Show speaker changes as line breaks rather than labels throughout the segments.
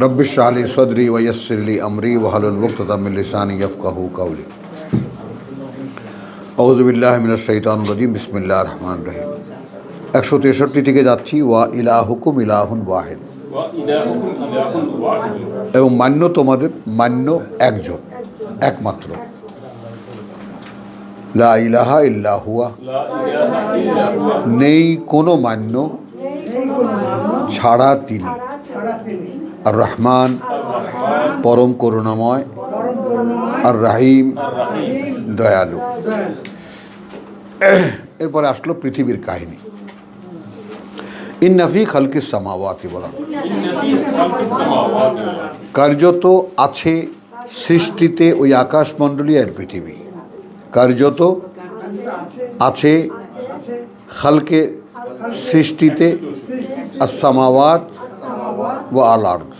Rabbi इश्रह ली सदरी व यस्सिर ली अमरी वहलुल उक़दतम मिन लिसानी यफ़क़हू क़ौली। আউযু বিল্লাহি মিনাশ শাইতানির রাজিম। বিসমিল্লাহির রহমানির রহিম। 163 থেকে যাচ্ছি। ওয়া ইলাহুকুম ইলাহুন ওয়াহিদ, এবং মান্য তোমাদের মান্য একজন, একমাত্র। লা ইলাহা ইল্লা হুয়া, নেই কোনো মান্য ছাড়া তিনি। আর রহমান, পরম করুণাময়। আর রাহিম, দয়ালু। এরপরে আসলো পৃথিবীর কাহিনী। ইন্না ফি খালকিস সামাওয়াতি ওয়াল আরদ, কার্যত আছে সৃষ্টিতে ওই আকাশমণ্ডলী আর পৃথিবী। কার্যত আছে খালকে, সৃষ্টিতে, আর সামাওয়াত ওয়া আল আরদ,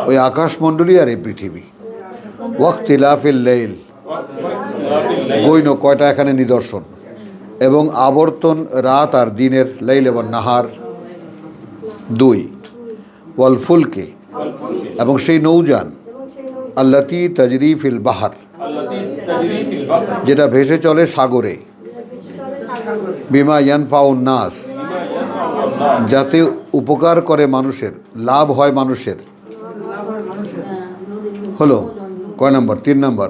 ওই আকাশমণ্ডলী আর এই পৃথিবী। ওয়াক্তিলাফিল লাইল, গইন কয়টা এখানে নিদর্শন, এবং আবর্তন রাত আর দিনের, লাইল এবং নাহার। 2 ওয়াল ফুলকে, এবং সেই নৌযান, আল্লাতী তাজরি ফিল বাহার, যেটা ভেসে চলে সাগরে, বিমা ইয়ানফাউন নাস, যাতে উপকার করে মানুষের, লাভ হয় মানুষের। হলো কয় নম্বর? 3 নম্বর।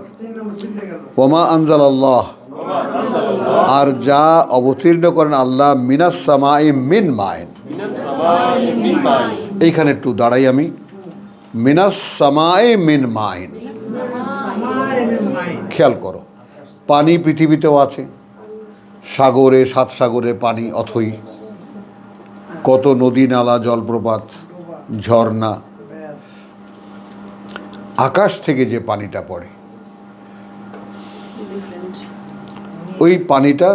ওমা আনজালাল্লাহ, আর যা অবতীর্ণ করেন আল্লাহ, মিনাস সামাই মিন মাইন। এইখানে একটু দাঁড়াই আমি। মিনাস সামাই মিন মাইন, খেয়াল করো, পানি পৃথিবীতেও আছে, সাগরে, 7 সাগরে পানি অথই, কত নদী নালা, জলপ্রপাত, ঝর্ণা। আকাশ থেকে যে পানিটা পড়ে, ওই পানিটা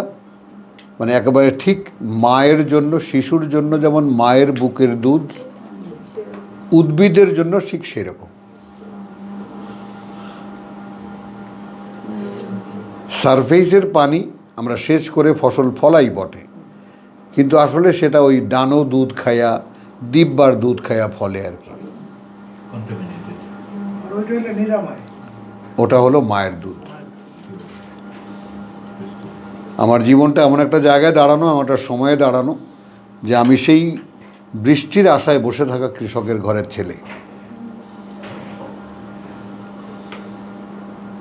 মানে একেবারে ঠিক মায়ের জন্য, শিশুর জন্য যেমন মায়ের বুকের দুধ, উদ্ভিদের জন্য ঠিক সেরকম। সারফেসের পানি আমরা সেচ করে ফসল ফলাই বটে, কিন্তু আসলে সেটা ওই ডানো দুধ খায়া, ডিব্বার দুধ খায়া ফলে আর কি। ওটা হলো মায়ের দুধ। আমার জীবনটা এমন একটা জায়গায় দাঁড়ানো, এমন একটা সময়ে দাঁড়ানো, যে আমি সেই বৃষ্টির আশায় বসে থাকা কৃষকের ঘরের ছেলে।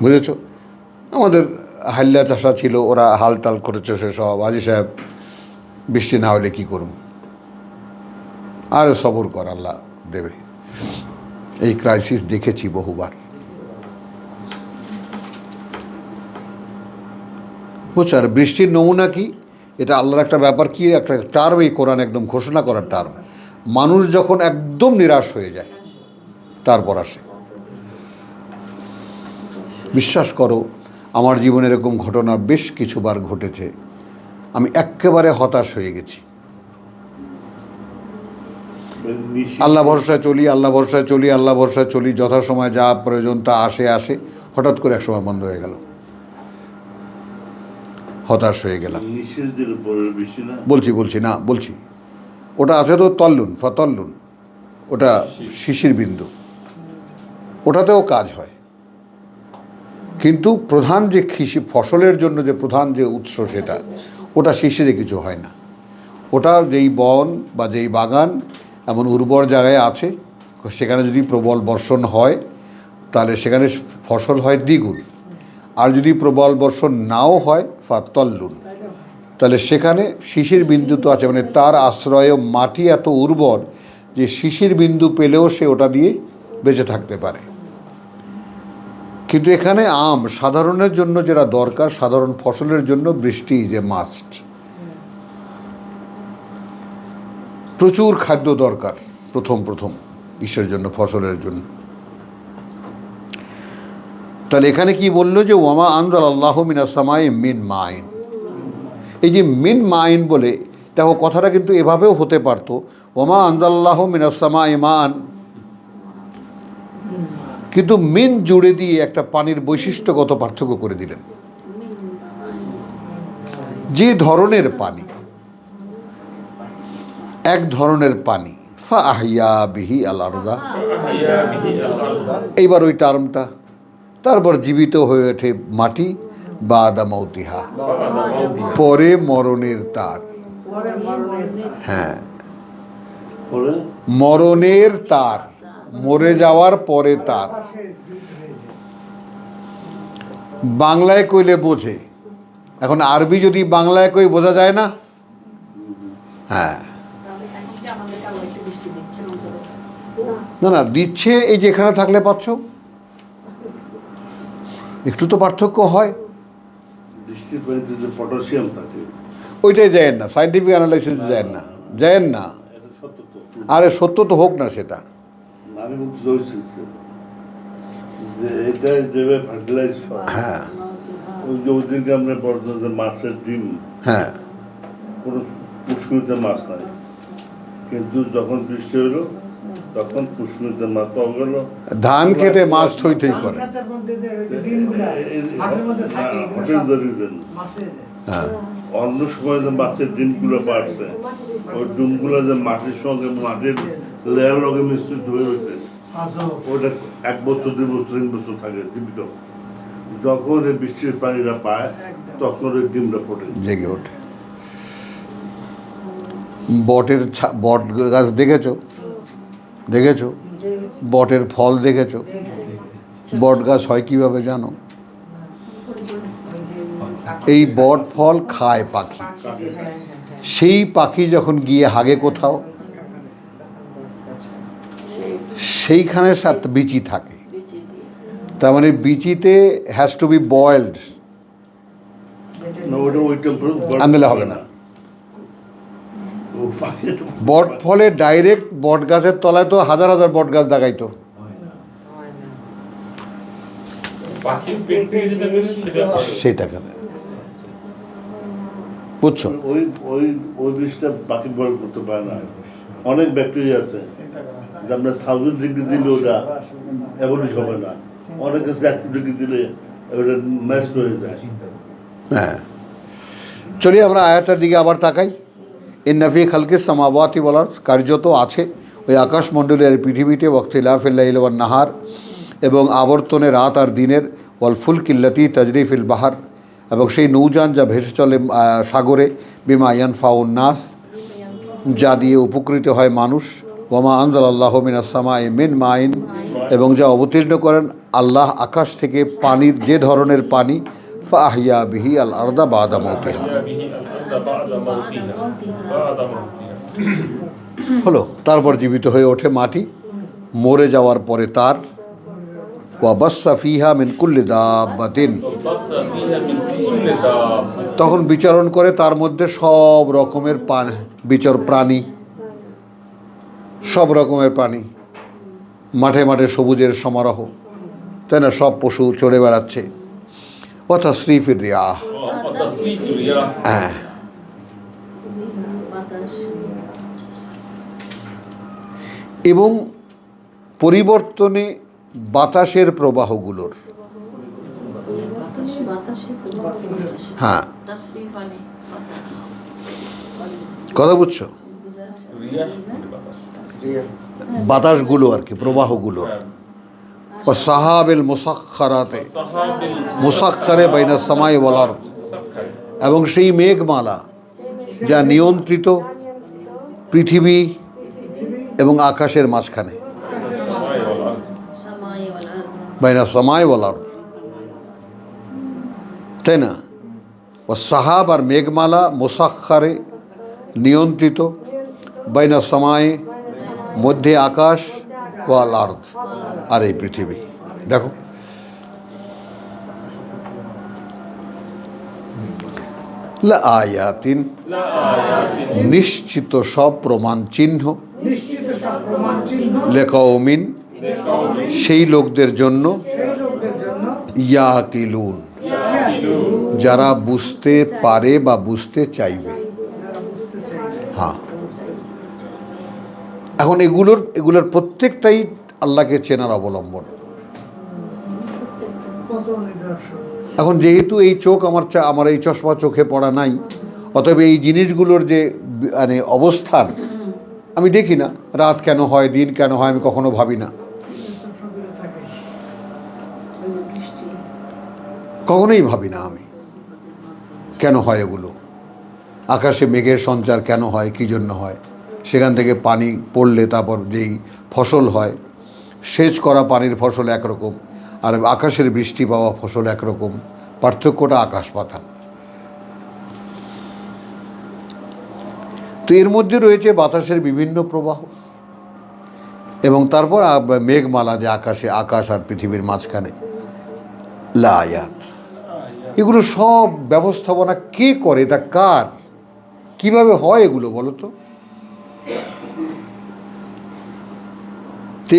বুঝেছ? আমাদের হাল্লা চাষা ছিল, ওরা হাল টাল করেছে সেসব। হাজী সাহেব, বৃষ্টি না হলে কী করুন? আর সবর কর, আল্লাহ দেবে। এই ক্রাইসিস দেখেছি বহুবার। বুঝছো? আর বৃষ্টির নমুনা কি? এটা আল্লাহর একটা ব্যাপার, কি একটা টার্ম, এই কোরআন একদম ঘোষণা করার টার্ম। মানুষ যখন একদম নিরাশ হয়ে যায়, তারপর আসে। বিশ্বাস করো, আমার জীবনে এরকম ঘটনা বেশ কিছুবার ঘটেছে। আমি একেবারে হতাশ হয়ে গেছি। আল্লাহ ভরসায় চলি, আল্লাহ ভরসায় চলি, আল্লাহ ভরসায় চলি, যথাসময় যা প্রয়োজন তা আসে। হঠাৎ করে এক সময় বন্ধ হয়ে গেল, হতাশ হয়ে গেলাম। বলছি ওটা আছে তো তল্লুন ফতল্লুন, ওটা শিশির বিন্দু, ওটাতেও কাজ হয়। কিন্তু প্রধান যে কৃষি ফসলের জন্য যে প্রধান যে উৎস, সেটা ওটা শিশিরে কিছু হয় না। ওটা যেই বন বা যেই বাগান এমন উর্বর জায়গায় আছে, সেখানে যদি প্রবল বর্ষণ হয়, তাহলে সেখানে ফসল হয় দ্বিগুণ। আর যদি প্রবল বর্ষণ নাও হয়, ফাতল্লুন, তাহলে সেখানে শিশির বিন্দু তো আছে, মানে তার আশ্রয়ে মাটি এত উর্বর যে শিশির বিন্দু পেলেও সে ওটা দিয়ে বেঁচে থাকতে পারে। কিন্তু এখানে সাধারণের জন্য যেটা দরকার, সাধারণ ফসলের জন্য বৃষ্টি যে মাস্ট। প্রচুর খাদ্য দরকার প্রথম ঈশ্বরের জন্য, ফসলের জন্য। তাহলে এখানে কি বললো যে ওয়ামা আনজালাল্লাহু মিনাস সামাই মিন মাইন। এই যে মিন মাইন বলে, দেখো কথাটা কিন্তু এভাবেও হতে পারতো, ওয়ামা আনজালাল্লাহু মিনাস সামাই মান, কিন্তু মিন জুড়ে দিয়ে একটা পানির বৈশিষ্ট্যগত পার্থক্য করে দিলেন। যে ধরনের পানি, এক ধরনের পানি, ফা আহিয়া বিহি আল আরদা, এইবার ওই টার্মটা, তারপর জীবিত হয়ে ওঠে মাটি, বাদা মৌতিহা, পরে মরণের তার। হ্যাঁ, মরণের তার, মরে যাওয়ার পরে তার। বাংলায় কইলে বোঝে, এখন আরবি যদি বাংলায় কই বোঝা যায় না। হ্যাঁ, না না দিচ্ছে, এই যে এখানে থাকলে পাচ্ছ, একটু তো পার্থক্য হয়।
পটাশিয়াম থাকে,
ওইটাই যায় না, সাইন্টিফিক অ্যানালাইসিস যায় না, যায় না। আরে সত্য তো হোক না সেটা।
আমি বলতে চাইছি যে এটা যেভাবে ফার্টিলাইজ হয়,
হ্যাঁ
ওই যে ওদিনকে আমরা বলতো যে মাছের ডিম,
হ্যাঁ,
কোনো পুষ্করিতে মাছ নাই, কিন্তু যখন বৃষ্টি হলো তখন পুষ্করিতে মাছ পাওয়া গেল।
ধান খেতে মাছ থই থই করে। হ্যাঁ,
অন্য সময় যে মাছের ডিমগুলো বাড়ছে, ওই ডিমগুলো যে মাটির সঙ্গে মাটির লেয়ার লগে মিশ্রিত হয়ে ওঠে, ওটা 1 বছর 2 বছর 3 বছর থাকে জীবিত। যখন এই বৃষ্টির পানিটা পায় তখন ওই ডিমটা ফোটে,
জেগে ওঠে। বটের বট গাছ দেখেছো? দেখেছো? বটের ফল দেখেছো? বট গাছ হয় কিভাবে জানো? এই বট ফল খায় পাখি, সেই পাখি যখন গিয়ে হাগে কোথাও, সেইখানে সাথে বিচি থাকে, তার মানে বিচিতে হ্যাজ টু বি বয়েলড, আনলে হবে না। বট ফলে ডাইরেক্ট বট গাছের তলায় তো হাজার হাজার বট গাছ দেখাইতো। সেটা কেন বুঝছো?
ওই ওই ওই বিষটা পাখি বয়ল করতে পারে না। অনেক ব্যাকটেরিয়া আছে যে আমরা 1000 ডিগ্রি দিলে ওটা অ্যাবলিশ হবে না, অনেক কাছে 100 ডিগ্রি দিলে ওটা ম্যাচ করে যায়।
হ্যাঁ, চলিয়ে আমরা আয়াতটার দিকে আবার তাকাই। ইন্নাফি খালকিস সামাওয়াতি ওয়াল আরদ, কার্যত আছে ওই আকাশমণ্ডলের পৃথিবীতে, ওয়াক্তিলাফিল লাইলি ওয়ান নাহার, এবং আবর্তনে রাত আর দিনের, ওয়াল ফুলকিল্লাতি তাজরি ফিল বাহার, এবং সেই নৌযান যা ভেসে চলে সাগরে, বিমা ইয়ানফাউন নাস, যা দিয়ে উপকৃত হয় মানুষ, ওয়ামা আনজালাল্লাহু মিনাস সামাই মিন মাইন, এবং যা অবতীর্ণ করেন আল্লাহ আকাশ থেকে পানির যে ধরনের পানি, ফাহিয়া বিহি আল আরদা বাদা মৌতিহা, হলো, তারপর জীবিত হয়ে ওঠে মাটি, মরে যাওয়ার পরে তার, ওয়াবাসসা ফিহা মিন কুল্লি দাব্বাতিন, তখন বিচরণ করে তার মধ্যে সব রকমের প্রাণী, সব রকমের প্রাণী, মাঠে মাঠে সবুজের সমারোহ, তাই না? সব পশু চড়ে বেড়াচ্ছে। অর্থাৎ শ্রীফির রিয়াহ, হ্যাঁ, এবং পরিবর্তনে বাতাসের প্রবাহগুলোর, হ্যাঁ, কথা বুঝছো? বাতাসগুলো আর কি, প্রবাহগুলোর, সাহাবেল মুসাখখারাতে, মুসাখখারে বাইনা সামাই ওয়াল আরদ, এবং সেই মেঘমালা যা নিয়ন্ত্রিত পৃথিবী এবং আকাশের মাঝখানে, বাইনা সামাই ওয়াল আরদ, তাই না? ও সাহাব আর মেঘমালা মুসাখখারে নিয়ন্ত্রিত, বাইনা সামাই মধ্যে আকাশ, ওয়াল আরদ আর এই পৃথিবী। দেখো লা আয়াতিন, নিশ্চিত সব প্রমাণ চিহ্ন, লিকাউমিন, সেই লোকদের জন্য, ইয়াকিলুন, যারা বুঝতে পারে বা বুঝতে চাইবে। হ্যাঁ, এখন এগুলোর প্রত্যেকটাই আল্লাহকে চেনার অবলম্বন। এখন যেহেতু এই চোখ আমার এই চশমা চোখে পড়া নাই, অতএব এই জিনিসগুলোর যে মানে অবস্থান আমি দেখি না। রাত কেন হয়, দিন কেন হয়, আমি কখনো ভাবি না, কখনোই ভাবি না আমি কেন হয় এগুলো। আকাশে মেঘের সঞ্চার কেন হয়, কী জন্য হয়, সেখান থেকে পানি পড়লে তারপর যেই ফসল হয়, সেচ করা পানির ফসল একরকম, আর আকাশের বৃষ্টি পাওয়া ফসল একরকম, পার্থক্যটা আকাশ পাতাল। তো এর মধ্যে রয়েছে বাতাসের বিভিন্ন প্রবাহ, এবং তারপর মেঘমালা, যে আকাশ আর পৃথিবীর মাঝখানে লা আয়াত। এগুলো সব ব্যবস্থাপনা কে করে, এটা কার, কিভাবে হয় এগুলো বলো তো?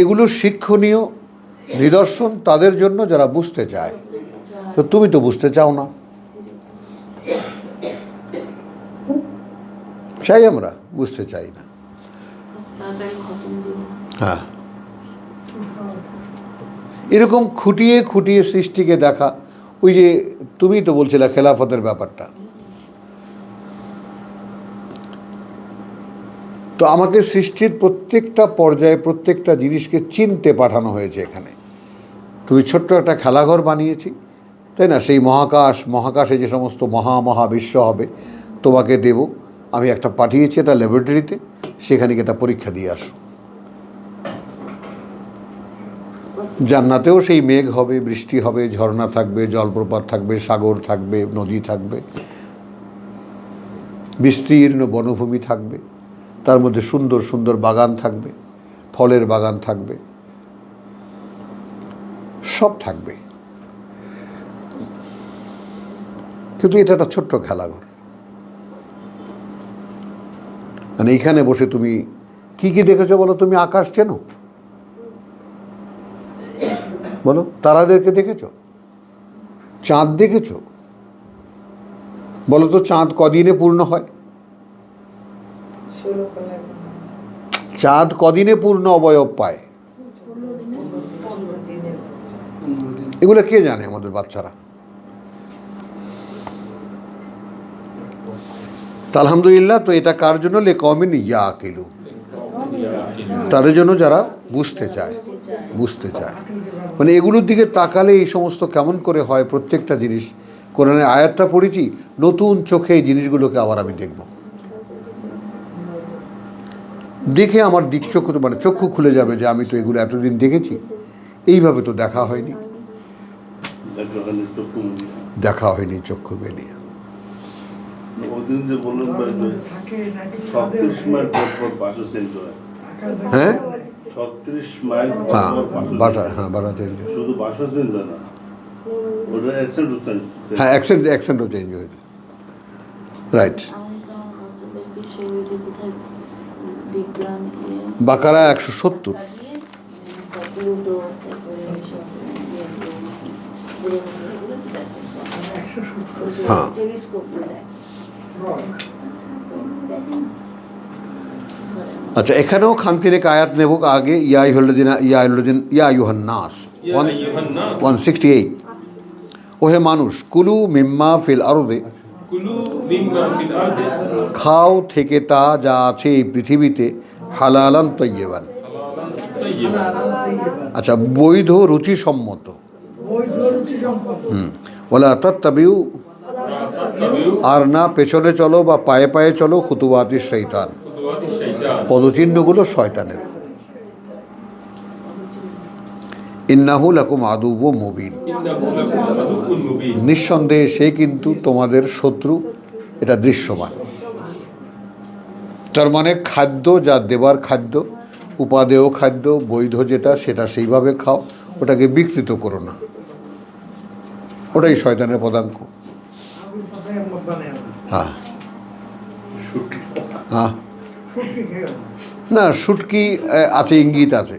এগুলো শিক্ষণীয় নিদর্শন তাদের জন্য যারা বুঝতে চায়। তো তুমি তো বুঝতে চাও না, চাই আমরা, বুঝতে চাই না। হ্যাঁ, এরকম খুঁটিয়ে খুঁটিয়ে সৃষ্টিকে দেখা। ওই যে তুমি তো বলছিলে খেলাফতের ব্যাপারটা, তো আমাকে সৃষ্টির প্রত্যেকটা পর্যায়ে প্রত্যেকটা জিনিসকে চিনতে পাঠানো হয়েছে এখানে। তুমি ছোট্ট একটা খেলাঘর বানিয়েছি, তাই না? সেই মহাকাশে যে সমস্ত মহাবিশ্ব হবে তোমাকে দেব, আমি একটা পাঠিয়েছি এটা ল্যাবরেটরিতে, সেখানে এটা পরীক্ষা দিয়ে আসো। জান্নাতেও সেই মেঘ হবে, বৃষ্টি হবে, ঝর্ণা থাকবে, জলপ্রপাত থাকবে, সাগর থাকবে, নদী থাকবে, বিস্তীর্ণ বনভূমি থাকবে, তার মধ্যে সুন্দর সুন্দর বাগান থাকবে, ফলের বাগান থাকবে, সব থাকবে। কিন্তু এটা একটা ছোট্ট খেলাঘর। মানে এইখানে বসে তুমি কি কি দেখেছো বলো? তুমি আকাশ চেনো? বলো, তারাদেরকে দেখেছো? চাঁদ দেখেছো? বলো তো, চাঁদ কদিনে পূর্ণ হয়? চাঁদ কদিনে পূর্ণ অবয়ব পায়? এগুলো কে জানে? আমাদের বাচ্চারা। আলহামদুলিল্লাহ। তো এটা কার জন্য? লিকওমিন ইয়াকিলু, তাদের জন্য যারা বুঝতে চায়। মানে এগুলোর দিকে তাকালে এই সমস্ত কেমন করে হয় প্রত্যেকটা জিনিস। কোরআনের আয়াতটা পড়েছি, নতুন চোখে এই জিনিসগুলোকে আবার আমি দেখব, দেখে আমার চক্ষু খুলে যাবে যে আমি তো এগুলো এতদিন দেখেছি, এইভাবে তো দেখা হয়নি চক্ষু বেরিয়ে। হ্যাঁ,
36 মাইল
বাসা চেঞ্জ,
শুধু ভাষা চেঞ্জ হয় না, ওটা
হ্যাঁ, অ্যাকসেন্টও চেঞ্জ হয়েছে। রাইট। বাকারা 170। হ্যাঁ, আচ্ছা, এখানেও খানতির এক আয়াত নেব আগে। ইয়া আইয়ুহান নাস 168। ওহে মানুষ, কুলু মিম্মা ফিল আরদে, খাও থেকে তা যা আছে এই পৃথিবীতে, হালালান তাইয়্যিবান, আচ্ছা, বৈধ রুচিসম্মত। ওয়ালা তাত্তাবিউ, আর না পেছনে চলো বা পায়ে পায়ে চলো, খুতুওয়াতিশ শয়তান, পদচিহ্নগুলো শয়তানের। ইন্নাহু লাকুম আদুউম মুবিন, নিঃসন্দেহে সে কিন্তু তোমাদের শত্রু, এটা দৃশ্যমান। তার মানে খাদ্য যা দেবার খাদ্য, উপাদেয় খাদ্য, বৈধ যেটা, সেটা সেইভাবে খাও, ওটাকে বিকৃত করো না, ওটাই শয়তানের পদাঙ্ক। হ্যাঁ হ্যাঁ, না, শুটকি আছে, ইঙ্গিত আছে,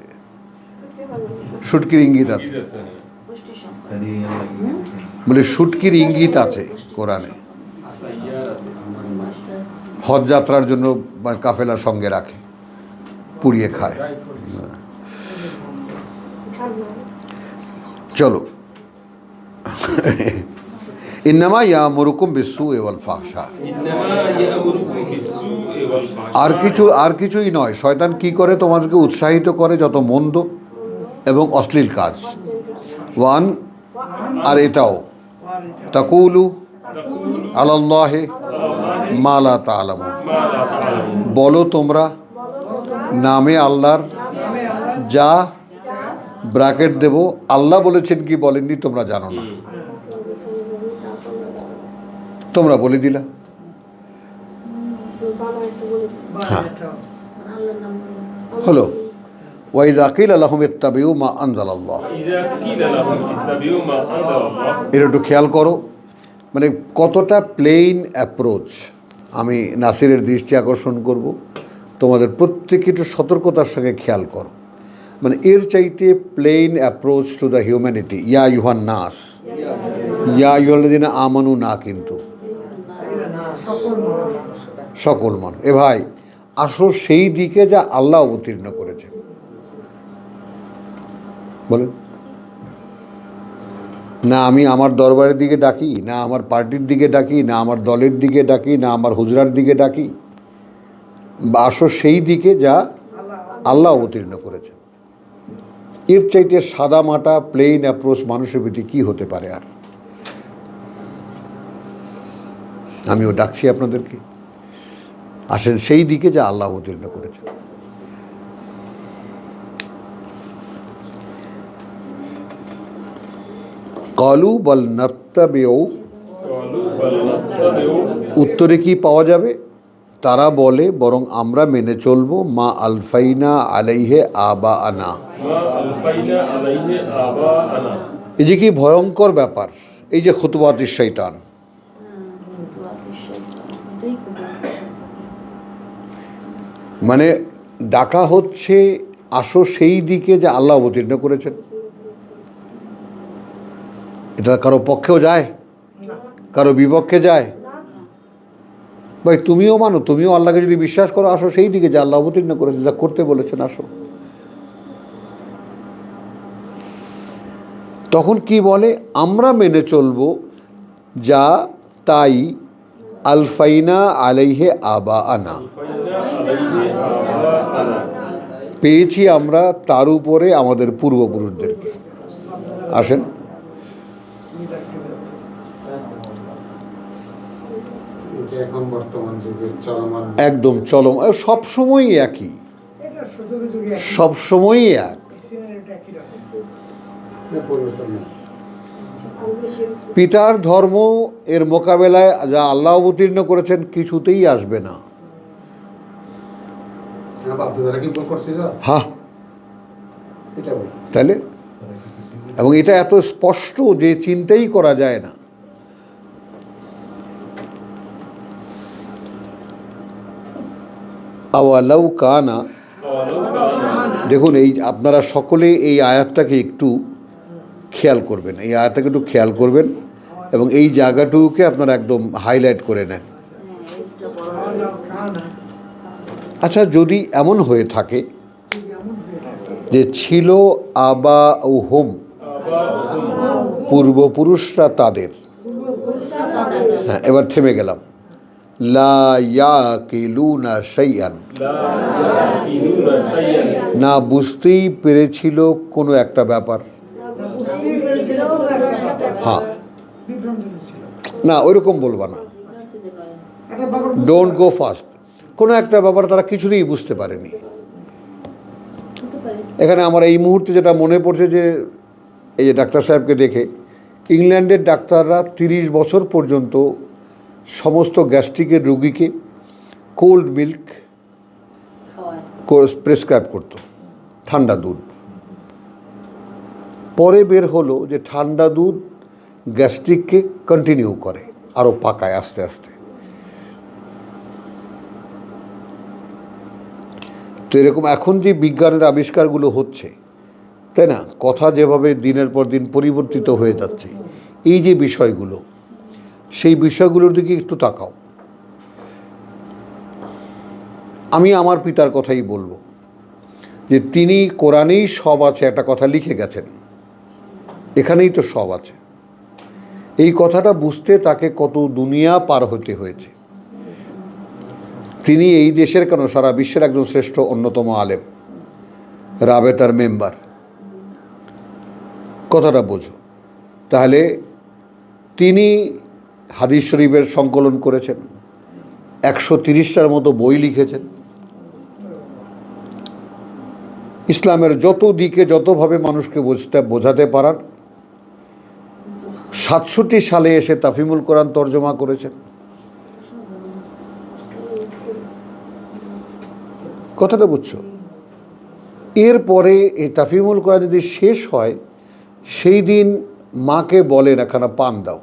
শুটকির ইঙ্গিত আছে, বলে শুটকির ইঙ্গিত আছে কোরআনে। হজ যাত্রার জন্য কাফেলার সঙ্গে রাখে, পুড়িয়ে খায়। চলো ইন্নামা ইয়ামুরুকুম বিসসুই ওয়াল ফাহশা।
إنما يأمركم بالسوء
আর কিছুই নয়, শয়তান কি করে? তোমাদেরকে উৎসাহিত করে যত মন্দ এবং অশ্লীল কাজ। ওয়ান, আর এটাও, তাকুলু আলাল্লাহি মা লা তা'লামুন, বলো তোমরা নামে আল্লাহর যা, ব্র্যাকেট দেব, আল্লাহ বলেছেন কি বলেননি তোমরা জানো না, তোমরা বলে দিলা। হ্যাঁ, হলো ওয়াইযা কিলা লাহুম ইত্তাবিউ মা আনজালাল্লাহ।
إذا قيل لهم اتبعوا ما أنزل الله
এটা একটু খেয়াল করো, মানে কতটা প্লেন অ্যাপ্রোচ। আমি নাসিরের দৃষ্টি আকর্ষণ করব, তোমাদের প্রত্যেকে একটু সতর্কতার সঙ্গে খেয়াল করো। মানে এর চাইতে plain approach to the humanity, ইয়া ইউহান নাস, ইয়া ইউহাল্লাযিনা আমানু না, কিন্তু সকল মান। এ ভাই, আসো সেই দিকে যা আল্লাহ অবতীর্ণ করেছেন। বলেন না, আমি আমার দরবারের দিকে ডাকি, না আমার পার্টির দিকে ডাকি, না আমার দলের দিকে ডাকি, না আমার হুজরার দিকে ডাকি, বা আসো সেই দিকে যা আল্লাহ অবতীর্ণ করেছেন। এর চাইতে সাদা মাটা প্লেন অ্যাপ্রোচ মানুষের প্রতি কী হতে পারে? আর আমিও ডাকছি আপনাদেরকে, আসেন সেই দিকে যা আল্লাহ অবতীর্ণ করেছেন। ক্বালু বাল নাত্তাবিউ,
قالوا بل نتبع
উত্তরে কি পাওয়া যাবে? তারা বলে বরং আমরা মেনে চলবো মা আলফাইনা আলাইহে আবা আনা।
ما ألفينا عليه آباءنا।
এই যে কি ভয়ঙ্কর ব্যাপার, এই যে খুতবাতিশ শয়তান। মানে ডাকা হচ্ছে আসো সেই দিকে যে আল্লাহ অবতীর্ণ করেছেন। এটা কারো পক্ষেও যায়, কারো বিপক্ষে যায়? ভাই তুমিও মানো, তুমিও আল্লাহকে যদি বিশ্বাস করো, আসো সেই দিকে যে আল্লাহ অবতীর্ণ করেছেন, যা করতে বলেছেন আসো। তখন কি বলে? আমরা মেনে চলবো যা তাই আলফাইনা আলাইহে আবা আনা, পেয়েছি আমরা তার উপরে আমাদের পূর্বপুরুষদেরকে। আসেন,
এখন বর্তমান যুগে চলমান
একদম চলম, সবসময়ই একই, সবসময়ই এক।
পরিবর্তন নেই।
পিতার ধর্ম এর মোকাবেলায় যা আল্লাহ অবতীর্ণ করেছেন কিছুতেই আসবে না।
বাপদাদারা কি ভুল করছিল?
হ্যাঁ,
এটা বলি।
তাহলে এবং এটা এত স্পষ্ট যে চিন্তাই করা যায় না। আওয়ালাউ কানা, দেখুন এই আপনারা সকলে এই আয়াতটাকে একটু খেয়াল করবেন, এই আয়াতটাকে একটু খেয়াল করবেন এবং এই জায়গাটুকুকে আপনারা একদম হাইলাইট করে নেন। আচ্ছা, যদি এমন হয়ে থাকে যে ছিল আবা ও হোম, পূর্বপুরুষরা তাদের, হ্যাঁ এবার থেমে গেলাম, লা ইয়াকিলুনা শাইআন, না বুঝতেই পেরেছিল কোনো একটা ব্যাপার। হ্যাঁ, না ওইরকম বলবা না, ডোন্ট গো ফাস্ট। কোনো একটা ব্যাপার তারা কিছুতেই বুঝতে পারেনি। এখানে আমার এই মুহূর্তে যেটা মনে পড়ছে যে এই যে ডাক্তার সাহেবকে দেখে, ইংল্যান্ডের ডাক্তাররা 30 বছর পর্যন্ত সমস্ত গ্যাস্ট্রিকের রুগীকে কোল্ড মিল্ক প্রেসক্রাইব করতো, ঠান্ডা দুধ। পরে বের হলো যে ঠান্ডা দুধ গ্যাস্ট্রিককে কন্টিনিউ করে, আরও পাকায় আস্তে আস্তে। তো এরকম এখন যে বিজ্ঞানের আবিষ্কারগুলো হচ্ছে, তাই না, কথা যেভাবে দিনের পর দিন পরিবর্তিত হয়ে যাচ্ছে, এই যে বিষয়গুলো, সেই বিষয়গুলোর দিকে একটু তাকাও। আমি আমার পিতার কথাই বলবো যে তিনি কোরআনেই সব আছে একটা কথা লিখে গেছেন, এখানেই তো সব আছে। এই কথাটা বুঝতে তাকে কত দুনিয়া পার হতে হয়েছে। তিনি এই দেশের কেন সারা বিশ্বের একজন শ্রেষ্ঠ অন্যতম আলেম, রাবেতার মেম্বার। কথাটা বোঝো। তাহলে তিনি হাদিস শরীফের সংকলন করেছেন, 130টার মতো বই লিখেছেন, ইসলামের যত দিকে যতভাবে মানুষকে বোঝাতে পারার। 67 সালে এসে তাফহিমুল কোরআন তর্জমা করেছেন। কথাটা বুঝছো? এরপরে এই তাফহিমুল কোরআন যদি শেষ হয়, সেই দিন মাকে বলেন একখানা পান দাও।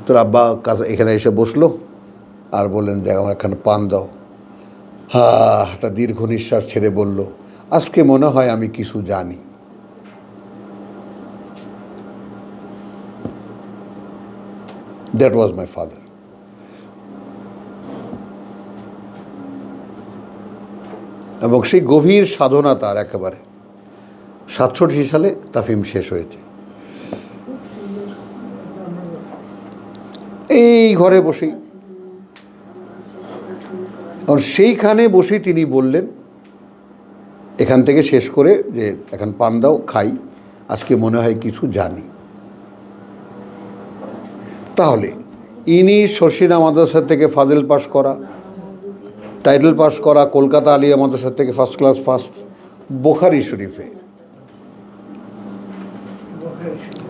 তোর আব্বা এখানে এসে বসলো আর বললেন দেখ আমার একখানা পান দাও। একটা দীর্ঘ নিঃশ্বাস ছেড়ে বলল, আজকে মনে হয় আমি কিছু জানি। That was my father. এবং সেই গভীর সাধনা তার একেবারে 67 সালে তাফহিম শেষ হয়েছে। এই ঘরে বসেই, সেইখানে বসেই তিনি বললেন, এখান থেকে শেষ করে যে এখন পান দাও খাই, আজকে মনে হয় কিছু জানি। তাহলে ইনি শর্ষিনা মাদ্রাসা থেকে ফাজিল পাশ করা, টাইটেল পাশ করা, কলকাতা আলিয়া মাদ্রাসা থেকে ফার্স্ট ক্লাস ফার্স্ট, বুখারী শরীফে।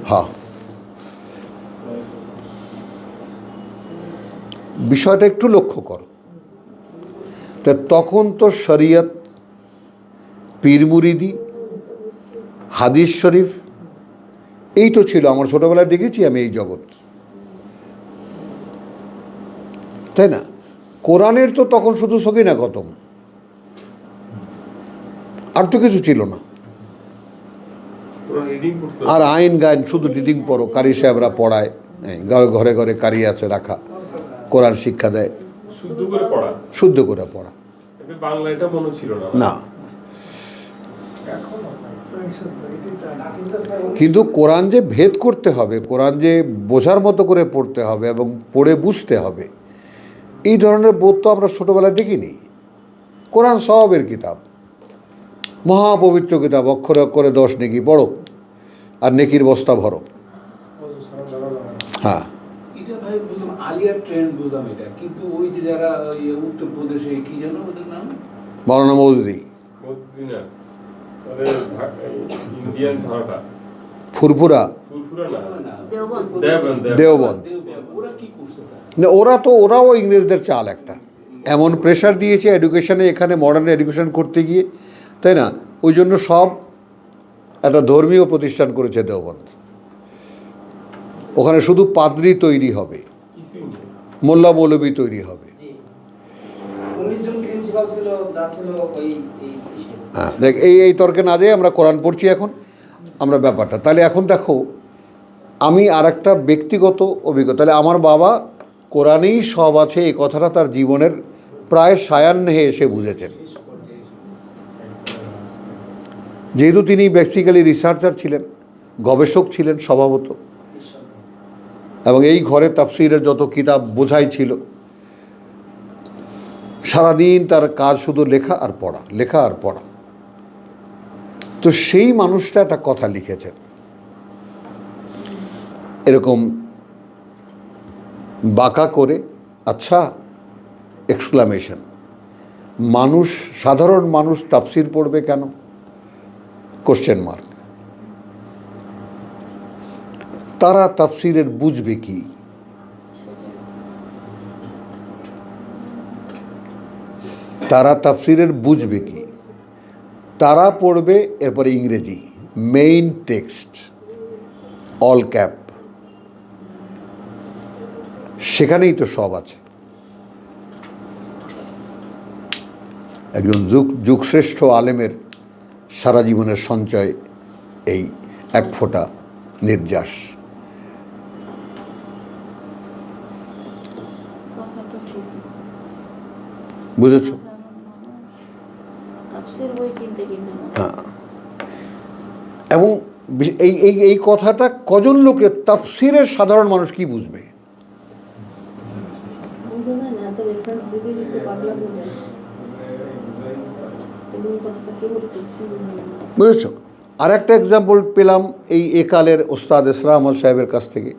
হ্যাঁ, বিষয়টা একটু লক্ষ্য করো। তা তখন তো শরিয়ত, পীর মুরিদি, হাদিস শরীফ এই তো ছিল। আমার ছোটবেলায় দেখেছি আমি এই জগৎ, তাই না? কোরআনের তো তখন শুধু সগীনা খতম, আর তো কিছু ছিল না। আর আইন গাইন শুধু রিডিং পড়ো, কারি সাহেবরা পড়ায়, ঘরে ঘরে কারি আছে রাখা, কোরআন শিক্ষা দেয়,
শুদ্ধ করে পড়া,
শুদ্ধ করে পড়া।
বাংলা এটা মনে ছিল না।
না, কিন্তু কোরআন যে ভেদ করতে হবে, কোরআন যে বোঝার মতো করে পড়তে হবে এবং পড়ে বুঝতে হবে, এই ধরনের বোধ তো আমরা ছোটোবেলায় দেখিনি। কোরআন সওয়াবের কিতাব, মহাপবিত্র কিতাব, অক্ষরে অক্ষরে 10 নেকি পড়ো আর নেকির বস্তা ভরো। হ্যাঁ,
এটা ভাই বুঝলাম, আলিয়ার ট্রেন্ড বুঝলাম এটা, কিন্তু ওই যে যারা উত্তরপ্রদেশে কি যেন ওদের নাম,
মাওলানা মৌদুদি,
মদিনা আরে ইন্ডিয়ান ধারাটা
ফুরফুরা,
ফুরফুরা না,
দেওবন্দ,
দেওবন্দ।
ওরা কি করছে তা?
না, ওরাও ইংরেজদের চাল একটা, এমন প্রেশার দিয়েছে এডুকেশনে, এখানে মডার্ন এডুকেশন করতে গিয়ে, তাই না? ওই জন্য সব একটা ধর্মীয় প্রতিষ্ঠান করেছে দেওবন্দ। ওখানে শুধু পাদ্রী তৈরি হবে,
কিছুই নেই।
মোল্লা মৌলবী তৈরি হবে।
19 জন প্রিন্সিপাল ছিল, দা ছিল ওই
হ্যাঁ, দেখ এই তর্কে না যেয়ে আমরা কোরআন পড়ছি এখন, আমরা ব্যাপারটা তাহলে এখন দেখো, আমি আর একটা ব্যক্তিগত অভিজ্ঞতা। তাহলে আমার বাবা কোরআনেই সব আছে এই কথাটা তার জীবনের প্রায় সায়ান্নে এসে বুঝেছেন। যেহেতু তিনি বেসিক্যালি রিসার্চার ছিলেন, গবেষক ছিলেন স্বভাবত, এবং এই ঘরে তাফসীরের যত কিতাব বোঝাই ছিল, সারাদিন তার কাজ শুধু লেখা আর পড়া, লেখা আর পড়া। তো সেই মানুষটা একটা কথা লিখেছেন এরকম বাঁকা করে, আচ্ছা এক্সক্লামেশন, মানুষ, সাধারণ মানুষ তাফসীর পড়বে কেন? Question mark. তারা তাফসীরের বুঝবে কি? তারা তাফসীরের বুঝবে কি? তারা পড়বে এরপরে ইংরেজি, মেইন টেক্সট, অল ক্যাপ, সেখানেই তো সব আছে। একজন যুগশ্রেষ্ঠ আলেমের সারা জীবনের সঞ্চয় এই এক ফোঁটা নির্যাস। বুঝেছ?
তাফসীর বই কিনতে
হ্যাঁ, এবং এই এই এই কথাটা কজন লোকের তাফসিরের সাধারণ মানুষ কি বুঝবে?
বুঝে না এত রেফারেন্স দিতে দিতে পাগলা হয়ে যায় এবং কথাটা কে বলেছে
বুঝেছ? আর একটা এক্সাম্পল পেলাম এই একালের ওস্তাদ ইসরা আহমদ সাহেবের কাছ থেকে,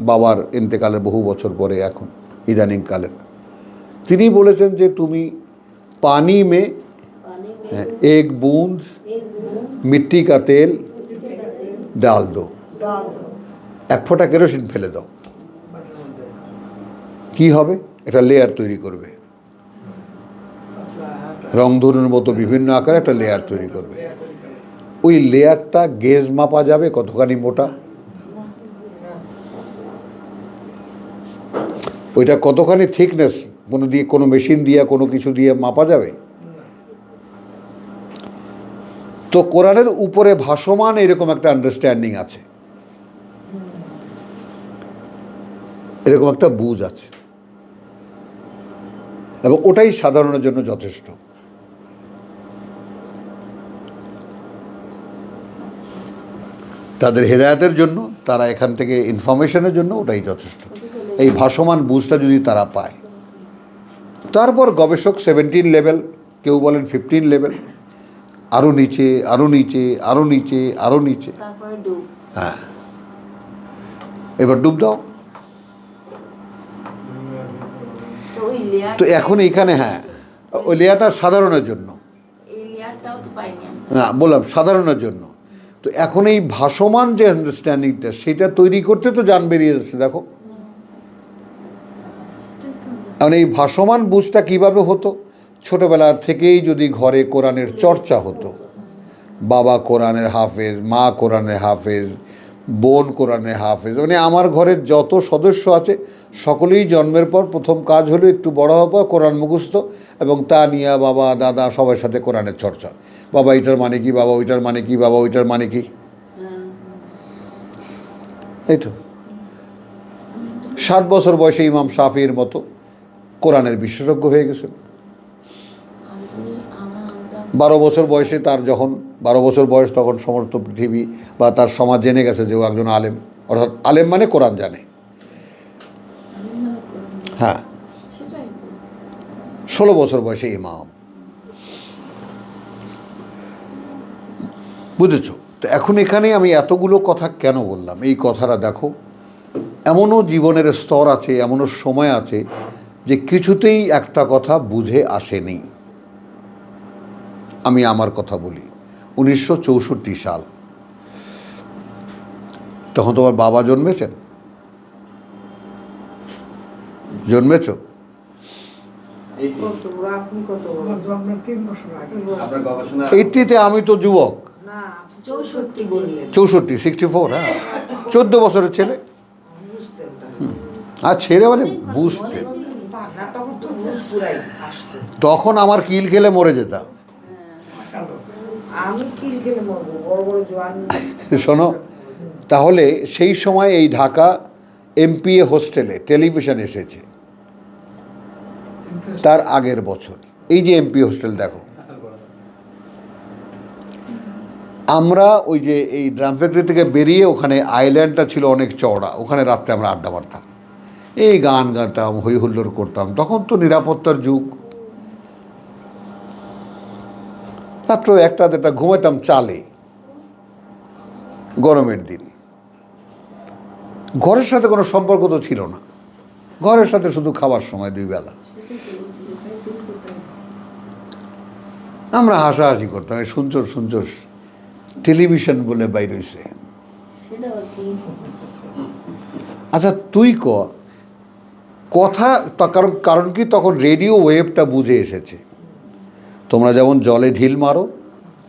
বাবার ইন্তেকালের বহু বছর পরে, এখন ইদানিং কালের। তিনি বলেছেন যে তুমি পানি মে
पानी
एक बूंद
एक बूंद
मिट्टी का तेल
मिट्टी का तेल
ডাল দো, এক ফোঁটা কেরোসিন ফেলে দাও, কি হবে? একটা লেয়ার তৈরি করবে, রংধনুর মতো বিভিন্ন আকারে একটা লেয়ার তৈরি করবে। ওই লেয়ারটা গেজ মাপা যাবে কতখানি মোটা? ওইটা কতখানি থিকনেস কোনো দিয়ে, কোনো মেশিন দিয়ে, কোনো কিছু দিয়ে মাপা যাবে? তো কোরআনের উপরে ভাসমান এরকম একটা আন্ডারস্ট্যান্ডিং আছে, এরকম একটা বুঝ আছে, এবং ওটাই সাধারণের জন্য যথেষ্ট। তাদের হেদায়েতের জন্য, তারা এখান থেকে ইনফরমেশনের জন্য ওটাই যথেষ্ট। এই ভাসমান বুঝটা যদি তারা পায়, তারপর গবেষক 17 লেভেল, কেউ বলেন 15 লেভেল, আরও নিচে, আরও নিচে, আরও নিচে, আরও নিচে।
তারপরে ডুব
হ্যাঁ, এবার ডুব দাও।
তো ওই লেয়ার,
তো এখন এইখানে হ্যাঁ, ওই লেয়ারটা সাধারণের জন্য,
এই লেয়ারটাও তো পাইনি আমি।
না বললাম সাধারণের জন্য। তো এখন এই ভাসমান যে আন্ডারস্ট্যান্ডিংটা, সেটা তৈরি করতে তো জান বেরিয়ে যাচ্ছে। দেখো এখন এই ভাসমান বুঝটা কিভাবে হতো? ছোটবেলা থেকেই যদি ঘরে কোরআনের চর্চা হতো, বাবা কোরআনের হাফেজ, মা কোরআনের হাফেজ, বোন কোরআনের হাফেজ, মানে আমার ঘরের যত সদস্য আছে সকলেই জন্মের পর প্রথম কাজ হলো একটু বড় হওয়ার পর কোরআন মুখস্থ, এবং তা নিয়ে বাবা দাদা সবার সাথে কোরআনের চর্চা। বাবা এটার মানে কি, বাবা ওইটার মানে কি, বাবা ওইটার মানে কি, এই তো। 7 বছর বয়সে ইমাম শাফির মতো কোরআনের বিশেষজ্ঞ হয়ে গেছেন। 12 বছর বয়সে তার যখন 12 বছর বয়স, তখন সমস্ত পৃথিবী বা তার সমাজ জেনে গেছে যে ও একজন আলেম, অর্থাৎ আলেম মানে কোরআন জানে। হ্যাঁ, 16 বছর বয়সে ইমাম, বুঝেছো? তো এখন এখানে আমি এতগুলো কথা কেন বললাম? এই কথাটা দেখো, এমনও জীবনের স্তর আছে, এমনও সময় আছে যে কিছুতেই একটা কথা বুঝে আসেনি। আমি আমার কথা বলি, 1964 সাল, তখন তোমার বাবা জন্মেছেন, জন্মেছ?
কত বড়, আপনি কত বড়? আমার জন্মের 3 বছর আগে।
আপনার গবেষণা
80-তে আমি তো যুবক,
না 64 বললেন,
64, 64, হ্যাঁ, 14 বছরের ছেলে।
বুঝতেন তাহলে।
আর ছেলে মানে বুঝতেন।
না তখন তো ভুল পুরাই আসতো।
তখন আমার কিল খেলে মরে যেতাম।
আমি কিল খেলে মরবো, বড় বড় জোয়ান।
শোনো, তাহলে সেই সময় এই ঢাকা এমপিএ হোস্টেলে টেলিভিশন এসেছে, তার আগের বছর। এই যে এমপি হোস্টেল দেখো, আমরা ওই যে এই ড্রাম ফ্যাক্টরি থেকে বেরিয়ে ওখানে আইল্যান্ডটা ছিল অনেক চওড়া, ওখানে রাত্রে আমরা আড্ডা মারতাম, এই গান গাইতাম, হই হুল্লোড় করতাম। তখন তো নিরাপত্তার যুগ, রাত্র 1টা-2টা ঘুমাইতাম চালে, গরমের দিন। ঘরের সাথে কোনো সম্পর্ক তো ছিল না, ঘরের সাথে শুধু খাবার সময় 2 বেলা আমরা হাসাহাসি করতাম। এই শুনছস শুনছস টেলিভিশন বলে বাইর হইছে।
সেটা আর কি
আচ্ছা তুই কথা, কারণ কারণ কি তখন রেডিও ওয়েভটা বুঝে এসেছে। তোমরা যেমন জলে ঢিল মারো,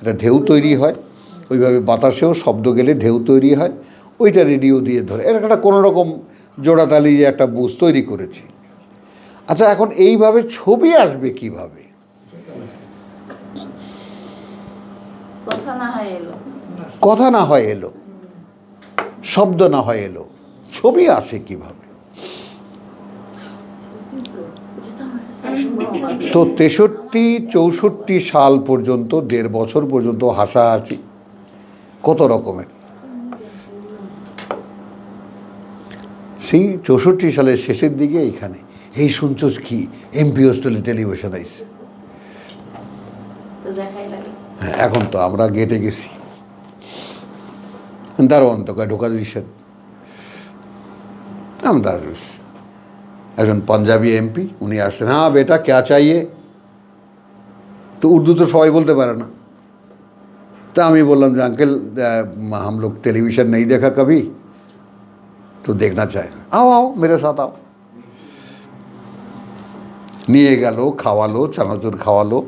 একটা ঢেউ তৈরি হয়, ওইভাবে বাতাসেও শব্দ গেলে ঢেউ তৈরি হয়, ওইটা রেডিও দিয়ে ধরে। এর একটা কোনো রকম জোড়াতালি যে একটা বুঝ তৈরি করেছি। আচ্ছা এখন এইভাবে ছবি আসবে কিভাবে?
কথা না হয় এলো,
কথা না হয় এলো, শব্দ না হয় এলো, ছবি আসে কিভাবে? তো 63-64 সাল পর্যন্ত, 1.5 বছর পর্যন্ত হাসাহাসি কত রকমের। সেই 64 সালের শেষের দিকে এইখানে এই শুনছোস কি এমপি হোস্টেলে টেলিভিশন আইছে।
তো দেখাই লাগে।
হ্যাঁ, এখন তো আমরা গেটে গেছি, দারোয়ান তো কয় ঢোকা দিচ্ছেন, আমি দাঁড়িয়ে রয়েছি। একজন পাঞ্জাবি এমপি উনি আসছেন, হ্যাঁ বেটা ক্যা চাইয়ে, তো উর্দু তো সবাই বলতে পারে না। তা আমি বললাম যে আঙ্কেল हम लोग टेलीविज़न नहीं देखा कभी तो देखना चाहे, आओ आओ मेरे साथ आओ। নিয়ে গেল, খাওয়ালো, চানাচুর খাওয়ালো,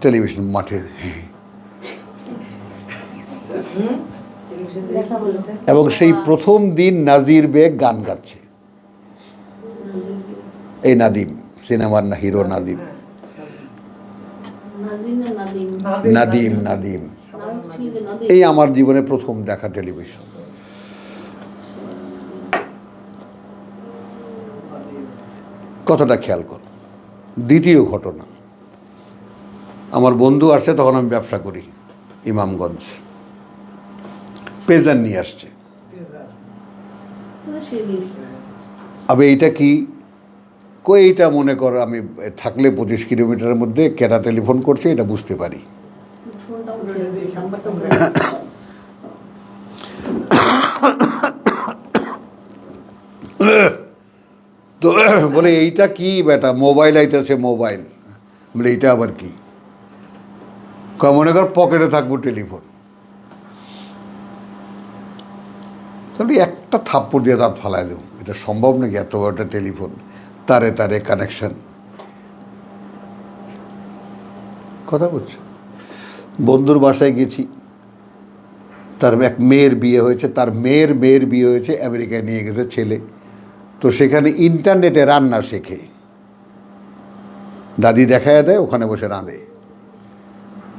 টেলিভিশন মাঠে।
দেখা বলেছে
এবং সেই প্রথম দিন নাজির বেগ গান গাচ্ছে, এই নাদিম সিনেমার না হিরো নাদিম,
নাজিম না নাদিম
নাদিম নাদিম।
নায়ক ছিল যে নাদিম।
এই আমার জীবনে প্রথম দেখা টেলিভিশন। কথাটা খেয়াল কর। দ্বিতীয় ঘটনা, আমার বন্ধু আসছে, তখন আমি ব্যবসা করি ইমামগঞ্জ, পেজার নিয়ে আসছে।
তো সেদিন
আবে এইটা কি, কই এইটা মনে কর আমি থাকলে 25 কিলোমিটারের মধ্যে কেটা টেলিফোন করছে এটা বুঝতে পারি।
ফোনটা উঠে নাম্বারটা উঠে
তো বলে এইটা কি বেটা, মোবাইল আইতেছে মোবাইল। বলে এইটা আবার কি, মনে কর পকেটে থাকবো টেলিফোন। তাহলে একটা থাপ্পড় দিয়ে দাঁত ফালাই দেবো, এটা সম্ভব নাকি? এত বড় একটা টেলিফোন, তারে তারে কানেকশন। কথা বলছে, বন্ধুর বাসায় গেছি, তার এক মেয়ের বিয়ে হয়েছে, তার মেয়ের বিয়ে হয়েছে, আমেরিকায় নিয়ে গেছে ছেলে। তো সেখানে ইন্টারনেটে রান্না শেখে, দাদি দেখায় দেয়, ওখানে বসে রাঁধে।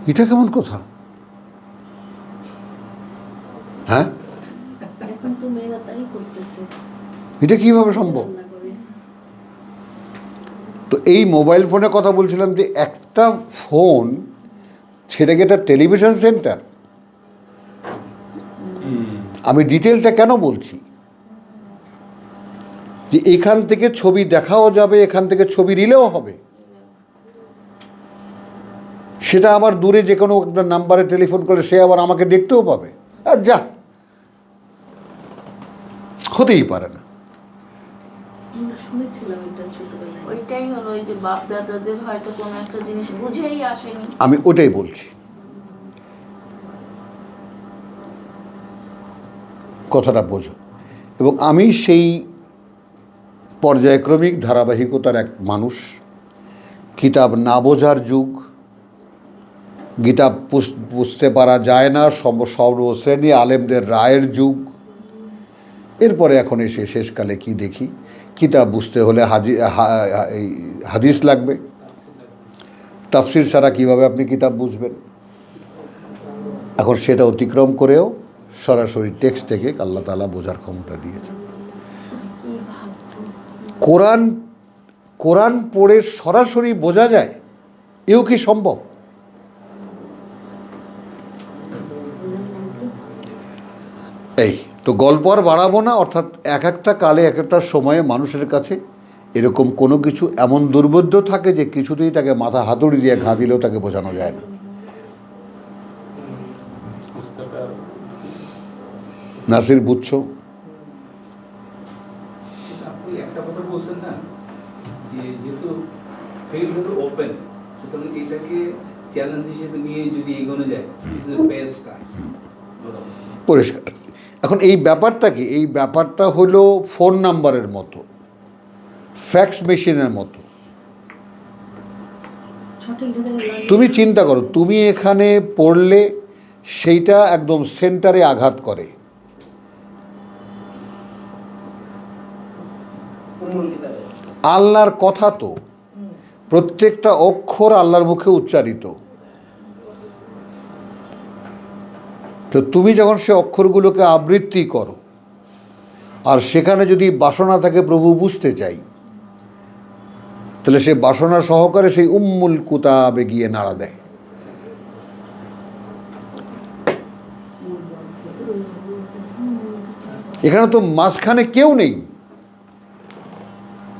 এটা কেমন কথা? হ্যাঁ,
এখন তো মেয়েরা তাই করতেছে,
এটা কিভাবে সম্ভব?
রান্না করে।
তো এই মোবাইল ফোনে কথা বলছিলাম যে একটা ফোন, সেটাকে একটা টেলিভিশন সেন্টার। আমি ডিটেলটা কেন বলছি, যে এখান থেকে ছবি দেখাও যাবে, এখান থেকে ছবি রিলেও হবে। সেটা আবার দূরে যে কোনো একটা নাম্বারে টেলিফোন করলে সে আবার আমাকে দেখতেও পাবে। আর যা, হতেই পারে না।
আমরা শুনেছিলাম এটা ছোটবেলায়।
ওইটাই হলো, ওই যে বাপ দাদাদের হয়তো কোনো একটা জিনিস বুঝেই আসেনি।
আমি ওটাই বলছি, কথাটা বোঝো। এবং আমি সেই পর্যায়ক্রমিক ধারাবাহিকতার এক মানুষ। কিতাব না বোঝার যুগ, কিতাব বুঝতে পারা যায় না, সর্বশ্রেণী আলেমদের রায়ের যুগ। এরপরে এখন এসে শেষকালে কি দেখি, কিতাব বুঝতে হলে হাদিস লাগবে, তাফসির ছাড়া কীভাবে আপনি কিতাব বুঝবেন? এখন সেটা অতিক্রম করেও সরাসরি টেক্সট থেকে আল্লাহ তাআলা বোঝার ক্ষমতা দিয়েছে। কোরআন পড়ে সরাসরি বোঝা যায়, এও কি সম্ভব? এই তো গল্প আর বাড়াবো না। অর্থাৎ এক একটা কালে এক একটা সময়ে মানুষের কাছে এরকম কোনো কিছু এমন দুর্বোধ্য থাকে যে কিছুতেই তাকে মাথা হাতুড়ি দিয়ে ঘা দিলেও তাকে বোঝানো যায় না।
বুঝতে পারো।
নাসির, বুঝছো?
আপনি একটা কথা বলছেন না, যে যেহেতু ফিল্ড হলো ওপেন, সুতরাং এটাকে চ্যালেঞ্জ হিসেবে নিয়ে যদি এগোনো যায়, দিস ইজ বেস্ট টাইম।
পরিষ্কার। এখন এই ব্যাপারটা কি, এই ব্যাপারটা হলো ফোন নাম্বারের মতো, ফ্যাক্স মেশিনের মতো।
সঠিক জায়গায় লাগিয়ে
তুমি চিন্তা করো, তুমি এখানে পড়লে সেইটা একদম সেন্টারে আঘাত করে।
উম্মুল কিতাবে।
আল্লাহর কথা তো, প্রত্যেকটা অক্ষর আল্লাহর মুখে উচ্চারিত। তো তুমি যখন সে অক্ষরগুলোকে আবৃত্তি করো, আর সেখানে যদি বাসনা থাকে প্রভু বুঝতে চাই, তাহলে সে বাসনা সহকারে সেই উম্মুল কুতাবে গিয়ে নাড়া দেয়। এখানে তো মাঝখানে কেউ নেই।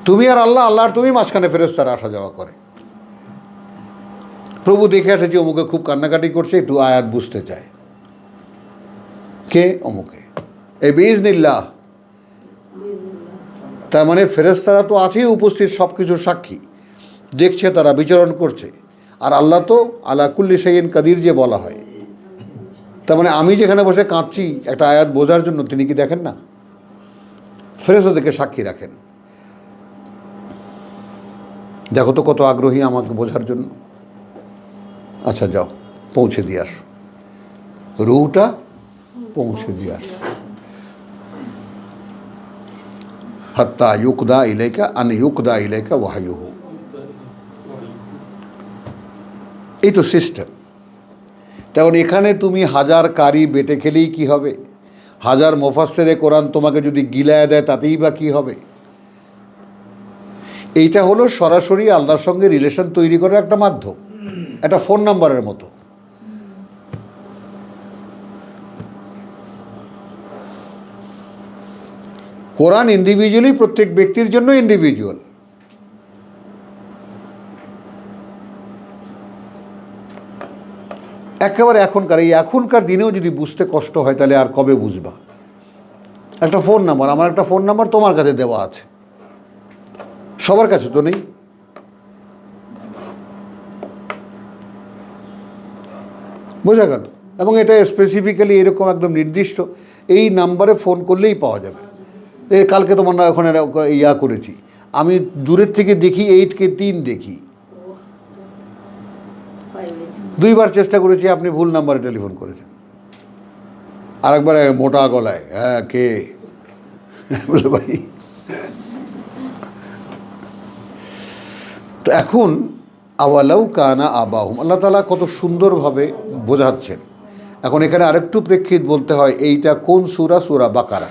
তুমি আর আল্লাহ, আল্লাহ আর তুমি, মাঝখানে ফেরেশতারা আসা যাওয়া করে। প্রভু দেখে এসেছে অমুকে খুব কান্নাকাটি করছে, একটু আয়াত বুঝতে চায়, কে? অমুকে। এই বিইজনিল্লাহ। তার মানে ফেরেশতারা তো আছেই উপস্থিত, সব কিছুর সাক্ষী, দেখছে, তারা বিচরণ করছে। আর আল্লাহ তো আলা কুল্লি শাইইন কাদির যে বলা হয়, তার মানে আমি যেখানে বসে কাঁদছি একটা আয়াত বোঝার জন্য, তিনি কি দেখেন না? ফেরেশতাদেরকে সাক্ষী রাখেন। দেখো তো কত আগ্রহী আমাকে বোঝার জন্য। আচ্ছা যাও, পৌঁছে দিয়ে আসো, রুহটা পৌঁছে দিয়ে আসো। হাত্তা ইউকদা ইলাইকা আন ইউকদা ইলাইকা ওয়াহয়ুহু। এই তো সিস্টেম। তেমন এখানে তুমি হাজার কারি বেটে খেলেই কি হবে? হাজার মুফাসসিরে কোরআন তোমাকে যদি গিলায় দেয় তাতেই বা কী হবে? এইটা হলো সরাসরি আল্লাহর সঙ্গে রিলেশন তৈরি করার একটা মাধ্যম, একটা ফোন নাম্বারের মতো। কোরআন ইন্ডিভিজুয়ালি, প্রত্যেক ব্যক্তির জন্য ইন্ডিভিজুয়াল। একেবারে এখনকার দিনেও যদি বুঝতে কষ্ট হয় তাহলে আর কবে বুঝবা? একটা ফোন নাম্বার, আমার একটা ফোন নাম্বার তোমার কাছে দেওয়া আছে, সবার কাছে তো নেই। বোঝা গেল? এবং এটা স্পেসিফিক্যালি এরকম একদম নির্দিষ্ট, এই নাম্বারে ফোন করলেই পাওয়া যাবে। কালকে তোমার না ওখানে ইয়া করেছি, আমি দূরের থেকে দেখি 8কে 3 দেখি, 2বার চেষ্টা করেছি, আপনি ভুল নাম্বারে টেলিফোন করেছেন। আরেকবার মোটা গলায়, হ্যাঁ কে? বলে ভাই। তো এখন আওয়ালাউ কানা আবাহুম, আল্লাহ তাআলা কত সুন্দরভাবে বোঝাচ্ছেন। এখন এখানে আরেকটু প্রেক্ষিত বলতে হয়, এইটা কোন সূরা? সূরা বাকারা।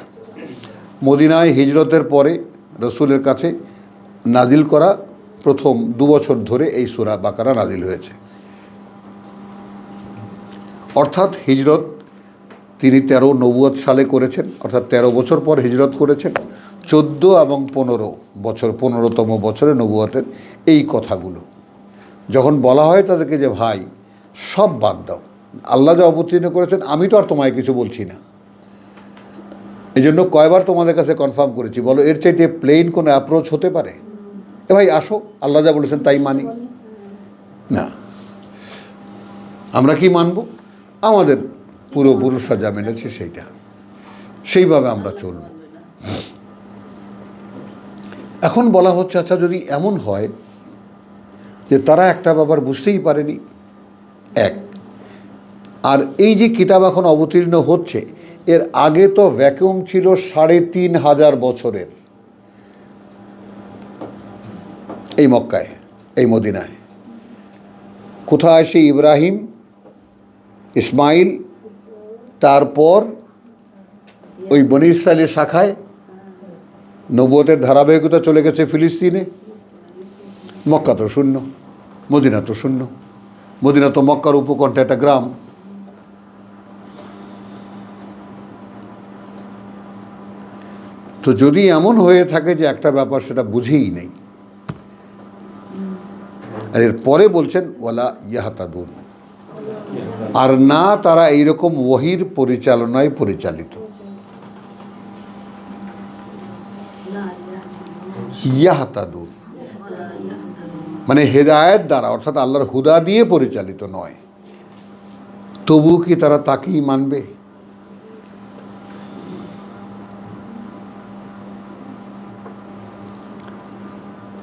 মদিনায় হিজরতের পরে রসুলের কাছে নাজিল করা প্রথম 2 বছর ধরে এই সূরা বাকারা নাজিল হয়েছে। অর্থাৎ হিজরত তিনি 13 নবুয়ত সালে করেছেন, অর্থাৎ 13 বছর পর হিজরত করেছেন। 14 এবং 15 বছর, 15তম বছরে নবুয়তের এই কথাগুলো যখন বলা হয় তাদেরকে, যে ভাই সব বাদ দাও, আল্লাহ যা অবতীর্ণ করেছেন, আমি তো আর তোমায় কিছু বলছি না। এই জন্য কয়বার তোমাদের কাছে কনফার্ম করেছি, বলো এর চাইতে প্লেন কোনো অ্যাপ্রোচ হতে পারে? এ ভাই আসো, আল্লাহ যা বলেছেন তাই মানি না। আমরা কি মানব? আমাদের পূর্বপুরুষরা যা মেনেছে সেইভাবে আমরা চলব। এখন বলা হচ্ছে, আচ্ছা যদি এমন হয় যে তারা একটা ব্যাপার বুঝতেই পারেনি, এক, আর এই যে কিতাব এখন অবতীর্ণ হচ্ছে, এর আগে তো ভ্যাকুয়াম ছিল 3500 বছরের এই মক্কায়, এই মদিনায়। কোথায়? সেই ইব্রাহিম, ইসমাইল, তারপর ওই বনি ইসরায়েলের শাখায় নবুয়তের ধারাবাহিকতা চলে গেছে ফিলিস্তিনে। মক্কা তো শূন্য, মদিনা তো শূন্য। মদিনা তো মক্কার উপকণ্ঠে একটা গ্রাম। তো যদি এমন হয়ে থাকে যে একটা ব্যাপার সেটা বুঝেই নেই, আর এর পরে বলছেন ওয়ালা ইয়াহতাদুন, আর না তারা এইরকম ওহীর পরিচালনায় পরিচালিত। ইয়াহতাদুন মানে হেদায়েত দ্বারা, অর্থাৎ আল্লাহর হুদা দিয়ে পরিচালিত নয়। তবু কি তারা তাকেই মানবে?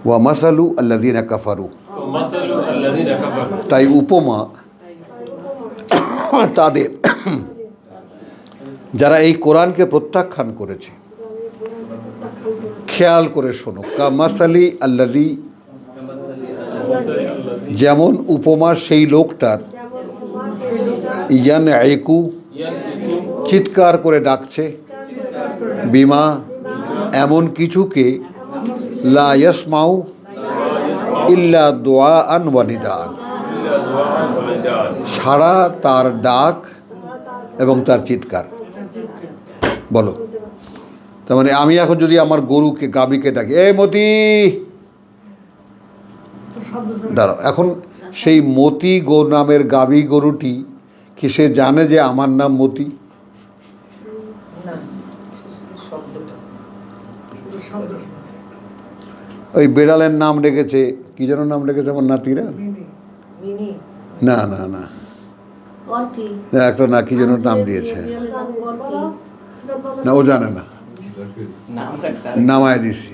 ওয়া মাসালু আল্লাযীনা কাফারু, তাই উপমা তাদের যারা এই কোরআনকে প্রত্যাখ্যান করেছে। খেয়াল করে শোনো, কামাসালি আল্লাযী, যেমন উপমা সেই লোকটার, ইয়ানঈকু চিৎকার করে ডাকছে, বিমা এমন কিছুকে, লা ইয়াসমাউ ইল্লা দুআআন ওয়া নিদাআন, ছাড়া তার ডাক এবং তার চিৎকার। বলো তার মানে আমি এখন যদি আমার গরুকে গাভীকে ডাকি এই মতি, দাঁড়াও, এখন সেই মতি নামের গাভী গরুটি কি সে জানে যে আমার নাম মতি? ওই বেড়ালের নাম রেখেছে, কি যেন নাম রেখেছে আমার নাতিরা, না না না
কর্কি।
না, একটা না কি যেন নাম দিয়েছে,
বিড়ালের নাম কর্কি।
না ও জানে না, নামায় দিছি।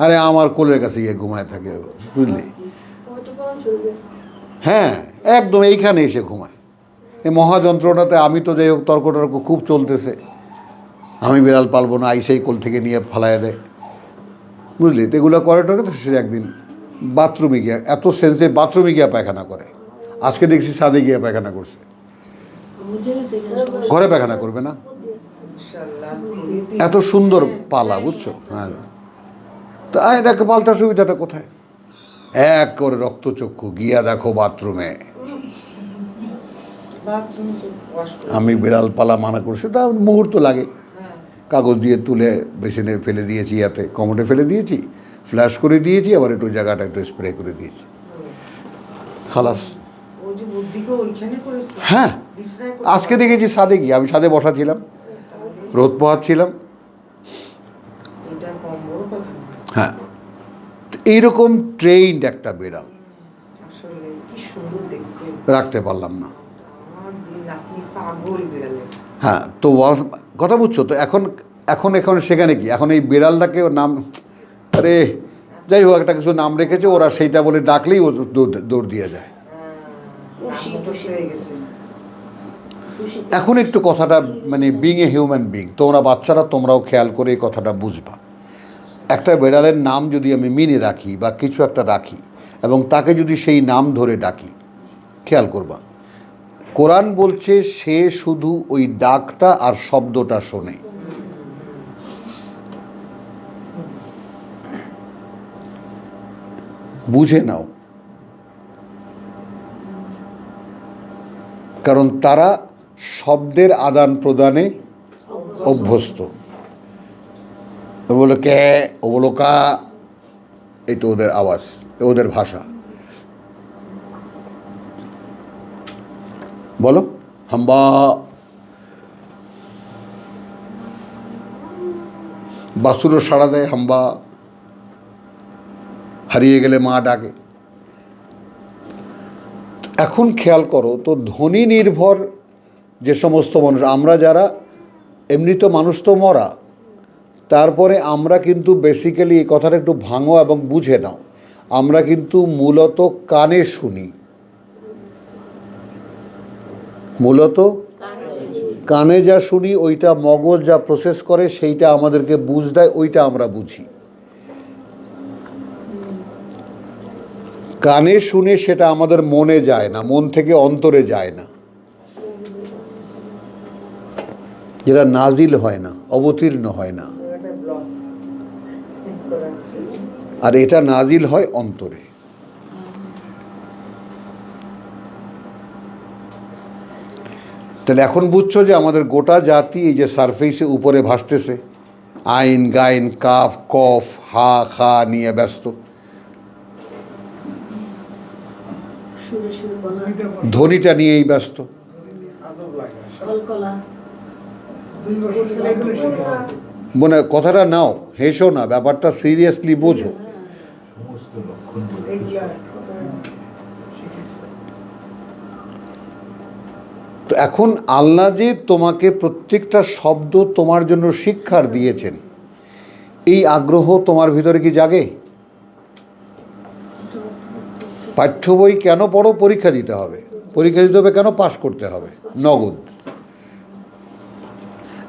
আরে আমার কোলের কাছে গিয়ে ঘুমায় থাকে ও, বুঝলি? হ্যাঁ, একদম এইখানে এসে ঘুমায়। এই মহাযন্ত্রণাতে আমি তো যাই হোক তর্ক টর্ক খুব চলতেছে, আমি বিড়াল পালবো না, আইসেই কোল থেকে নিয়ে ফালায় দেয়, বুঝলি? তো এগুলো করে টরে তো সে একদিন বাথরুমে গিয়ে, এত সেন্সে বাথরুমে গিয়ে পায়খানা করে। আজকে দেখছি ছাদে গিয়ে পায়খানা করছে,
বুঝে গেছে এখানে।
ঘরে পায়খানা করবে না, এত সুন্দর পালা, বুঝছো? হ্যাঁ, তা এটাকে পাল্টার সুবিধাটা কোথায়? এক করে রক্তচক্ষু গিয়া দেখো বাথরুমে। আমি বিড়াল পালা মানা করছি, তা মুহূর্ত লাগে, কাগজ দিয়ে তুলে বেসিনে ফেলে দিয়েছি, ইয়াতে কমোডে ফেলে দিয়েছি, ফ্ল্যাশ করে দিয়েছি, আবার একটু জায়গাটা একটু স্প্রে করে দিয়েছি, খালাস। হ্যাঁ, আজকে দেখেছি ছাদে গিয়ে, আমি ছাদে বসা ছিলাম, রোদ পোহাচ্ছিলাম। হ্যাঁ, এইরকম ট্রেইনড একটা বিড়াল রাখতে পারলাম না। হ্যাঁ, তো কথা বুঝছো তো? এখন এখন এখন সেখানে কি, এখন এই বিড়ালটাকে ওর নাম, আরে যাই হোক একটা কিছু নাম রেখেছে ওরা, সেইটা বলে ডাকলেই ও দৌড় দিয়ে যায়। এখন একটু কথাটা মানে বিং এ হিউম্যান বিং, তোমরা বাচ্চারা তোমরাও খেয়াল করে এই কথাটা বুঝবা। একটা বিড়ালের নাম যদি আমি মিনে রাখি বা কিছু একটা রাখি এবং তাকে যদি সেই নাম ধরে ডাকি, খেয়াল করবা কোরআন বলছে সে শুধু ওই ডাকটা আর শব্দটা শোনে। বুঝে নাও, কারণ তারা শব্দের আদান প্রদানে অভ্যস্ত। ও বলো কে, ও বলো কা, এই তো ওদের আওয়াজ, ওদের ভাষা। বলো হাম্বা, বাসুরও সাড়া দেয় হাম্বা, হারিয়ে গেলে মা ডাকে। এখন খেয়াল করো তো, ধ্বনি নির্ভর যে সমস্ত মানুষ, আমরা যারা এমনি তো মানুষ তো মরা, তারপরে আমরা কিন্তু বেসিক্যালি এই কথাটা একটু ভাঙো এবং বুঝে নাও, আমরা কিন্তু মূলত কানে শুনি, মূলত কানে যা শুনি ওইটা মগজ যা প্রসেস করে সেইটা আমাদেরকে বুঝ দেয়, ওইটা আমরা বুঝি। কানে শুনে সেটা আমাদের মনে যায় না, মন থেকে অন্তরে যায় না, যেটা নাজিল হয় না, অবতীর্ণ হয় না, আর এটা নাজিল হয় অন্তরে। তাহলে এখন বুঝছো যে আমাদের গোটা জাতি এই যে সারফেসে উপরে ভাসতেছে, আইন গাইন কাফ কফ হা খা নিয়ে ব্যস্ত,
সুরে সুরে বলা,
ধ্বনিটা নিয়েই ব্যস্ত।
কলকলা।
মনে কথাটা নাও, হেসো না, ব্যাপারটা সিরিয়াসলি বোঝো। তো এখন আল্লাহ যে তোমাকে প্রত্যেকটা শব্দ তোমার জন্য শিক্ষার দিয়েছেন, এই আগ্রহ তোমার ভিতরে কি জাগে? পাঠ্য বই কেন পড়ো? পরীক্ষা দিতে হবে। পরীক্ষা দিতে হবে কেন? পাস করতে হবে, নগদ।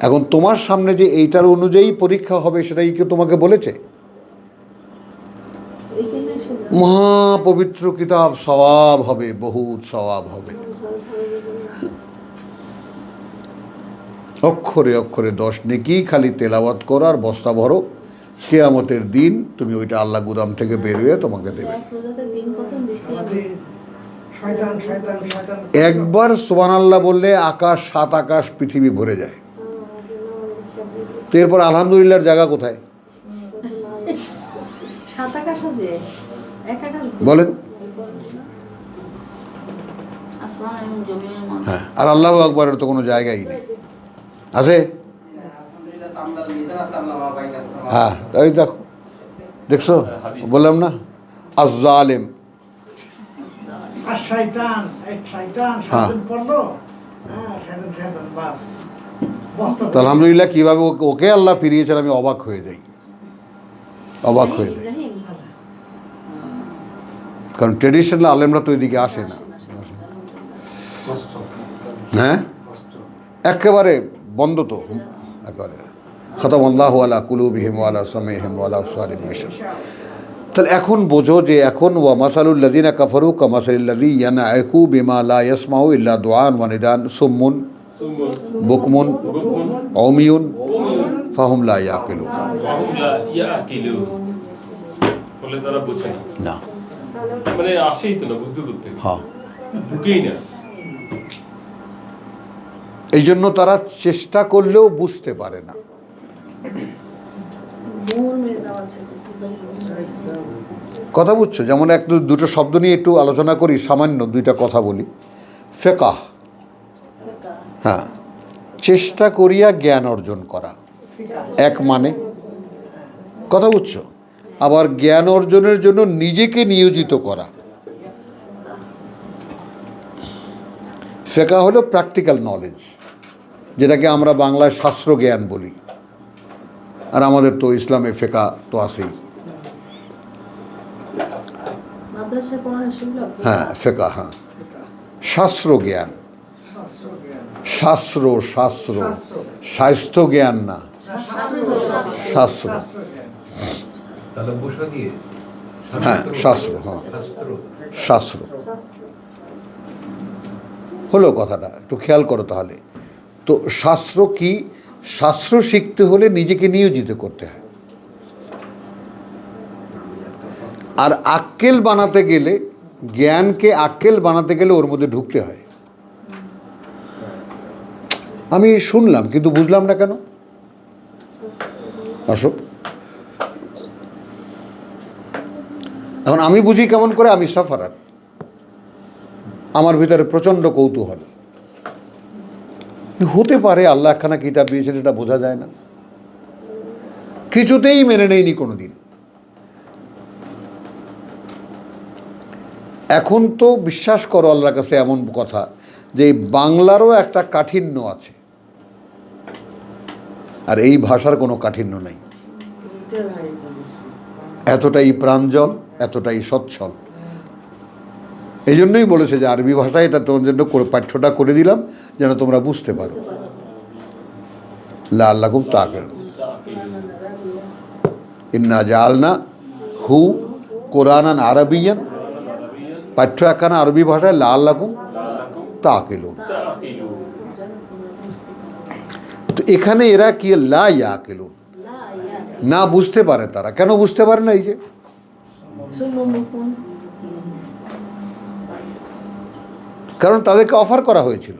এখন তোমার সামনে যে এইটার অনুযায়ী পরীক্ষা হবে, সেটাই কেউ তোমাকে বলেছে? মহা পবিত্র কিতাব, সওয়াব হবে, বহুত সওয়াব হবে, অক্ষরে অক্ষরে 10 নেকি, খালি তেলাওয়াত করো আর বস্তা ভরো, কিয়ামতের দিন তুমি ওইটা আল্লাহ গুদাম থেকে বেরোয় তোমাকে দেবে। একবার সুবহানাল্লাহ বললে আকাশ, 7 আকাশ, পৃথিবী ভরে যায়। তো এরপর আলহামদুলিল্লাহর জায়গা কোথায়
সাত আকাশ আছে, এক আকাশ
বলেন?
আসমান এবং জমিনের মধ্যে
হ্যাঁ, আর আল্লাহু আকবরের তো কোনো জায়গাই নেই, আছে? হ্যাঁ, তাই দেখো, দেখছো, বললাম না, আজ-জালিম।
আর শয়তান, এক শয়তান
হ্যাঁ।
শয়তান পড়লো, হ্যাঁ শয়তান বাস বস্তা
তো আলহামদুলিল্লাহ কীভাবে ওকে আল্লাহ ফিরিয়েছেন আমি অবাক হয়ে যাই, অবাক হয়ে যাই।
ইব্রাহিম ভালো।
কারণ ট্রেডিশনাল আলেমরা তো এদিকে আসে না।
কষ্ট
হ্যাঁ,
কষ্ট
একেবারে বন্ধ তো, একেবারে খতম আল্লাহু আলা কুলুবিহিম ওয়া আলা সামিহিম ওয়া আলা আবসারিহিম গিশাওয়া। তাহলে এখন বোঝো যে এখন ওয়া মাসালুল লাযিনা কাফারু কামাসালিল লাযী ইয়ানআকু বিমা লা ইয়াসমাউ ইল্লা দুআন ওয়া নিদান সুম্মুন
সুম্মুন
বুকমুন
বুকমুন
উমিয়ুন ফাহুম লা ইয়াকিলুন।
ফাহুম লা ইয়াকিলুন, বলে তারা বোঝে না,
না,
মানে আসেই তো না, বুঝতে করতে
হ্যাঁ,
ঢুকেই না।
এই জন্য তারা চেষ্টা করলেও বুঝতে পারে না।
মূল মেরে দেওয়া আছে।
কথা বুঝছো? যেমন দুটো শব্দ নিয়ে একটু আলোচনা করি, সামান্য দুইটা কথা বলি। ফিকহ, হ্যাঁ, চেষ্টা করিয়া জ্ঞান অর্জন করা, এক মানে, কথা বুঝছো? আবার জ্ঞান অর্জনের জন্য নিজেকে নিয়োজিত করা। ফিকহ হলো প্র্যাকটিক্যাল নলেজ, যেটাকে আমরা বাংলায় শাস্ত্র জ্ঞান বলি, আর আমাদের তো ইসলামে ফিকহ তো আছেই।
মাদ্রাসায় পড়া হয়েছিল।
হ্যাঁ, ফিকহ, হ্যাঁ, শাস্ত্র জ্ঞান, শাস্ত্র শাস্ত্র স্বাস্থ্য জ্ঞান না, শাস্ত্র,
তাহলে বসা দিয়ে
হ্যাঁ, শাস্ত্র, হ্যাঁ, শাস্ত্র হলো কথাটা, একটু খেয়াল করো তাহলে। তো শাস্ত্র কি? শাস্ত্র শিখতে হলে নিজেকে নিয়োজিত করতে হয়, আর আক্কেল বানাতে গেলে, জ্ঞানকে আক্কেল বানাতে গেলে ওর মধ্যে ঢুকতে হয়। আমি শুনলাম কিন্তু বুঝলাম না কেন। অশোক, এখন আমি বুঝি কেমন করে? আমি সাফারার, আমার ভিতরে প্রচণ্ড কৌতূহল। হতে পারে আল্লাহ একখানা কিতাব দিয়েছেন, এটা বোঝা যায় না, কিছুতেই মেনে নেয়নি কোনোদিন। এখন তো বিশ্বাস করো আল্লাহর কাছে এমন কথা যে এই বাংলারও একটা কাঠিন্য আছে, আর এই ভাষার কোনো কাঠিন্য নেই। এতটাই প্রাঞ্জল, এতটাই সচ্ছল। এই জন্যই বলেছে যে আরবি ভাষায় এটা তোমার জন্য পাঠ্যটা করে দিলাম যেন তোমরা বুঝতে পারো। লাআল্লাকুম তাকিলুন, ইন্না জাআলনা হু কোরআনান আরবিয়ান, পাঠ্য একখানা আরবি ভাষায়, লাআল্লাকুম তাকিলুন। তো এখানে এরা কি লা ইয়াকিলুন, না বুঝতে পারে। তারা কেন বুঝতে পারে না? এই যে কারণ তাদেরকে অফার করা হয়েছিল।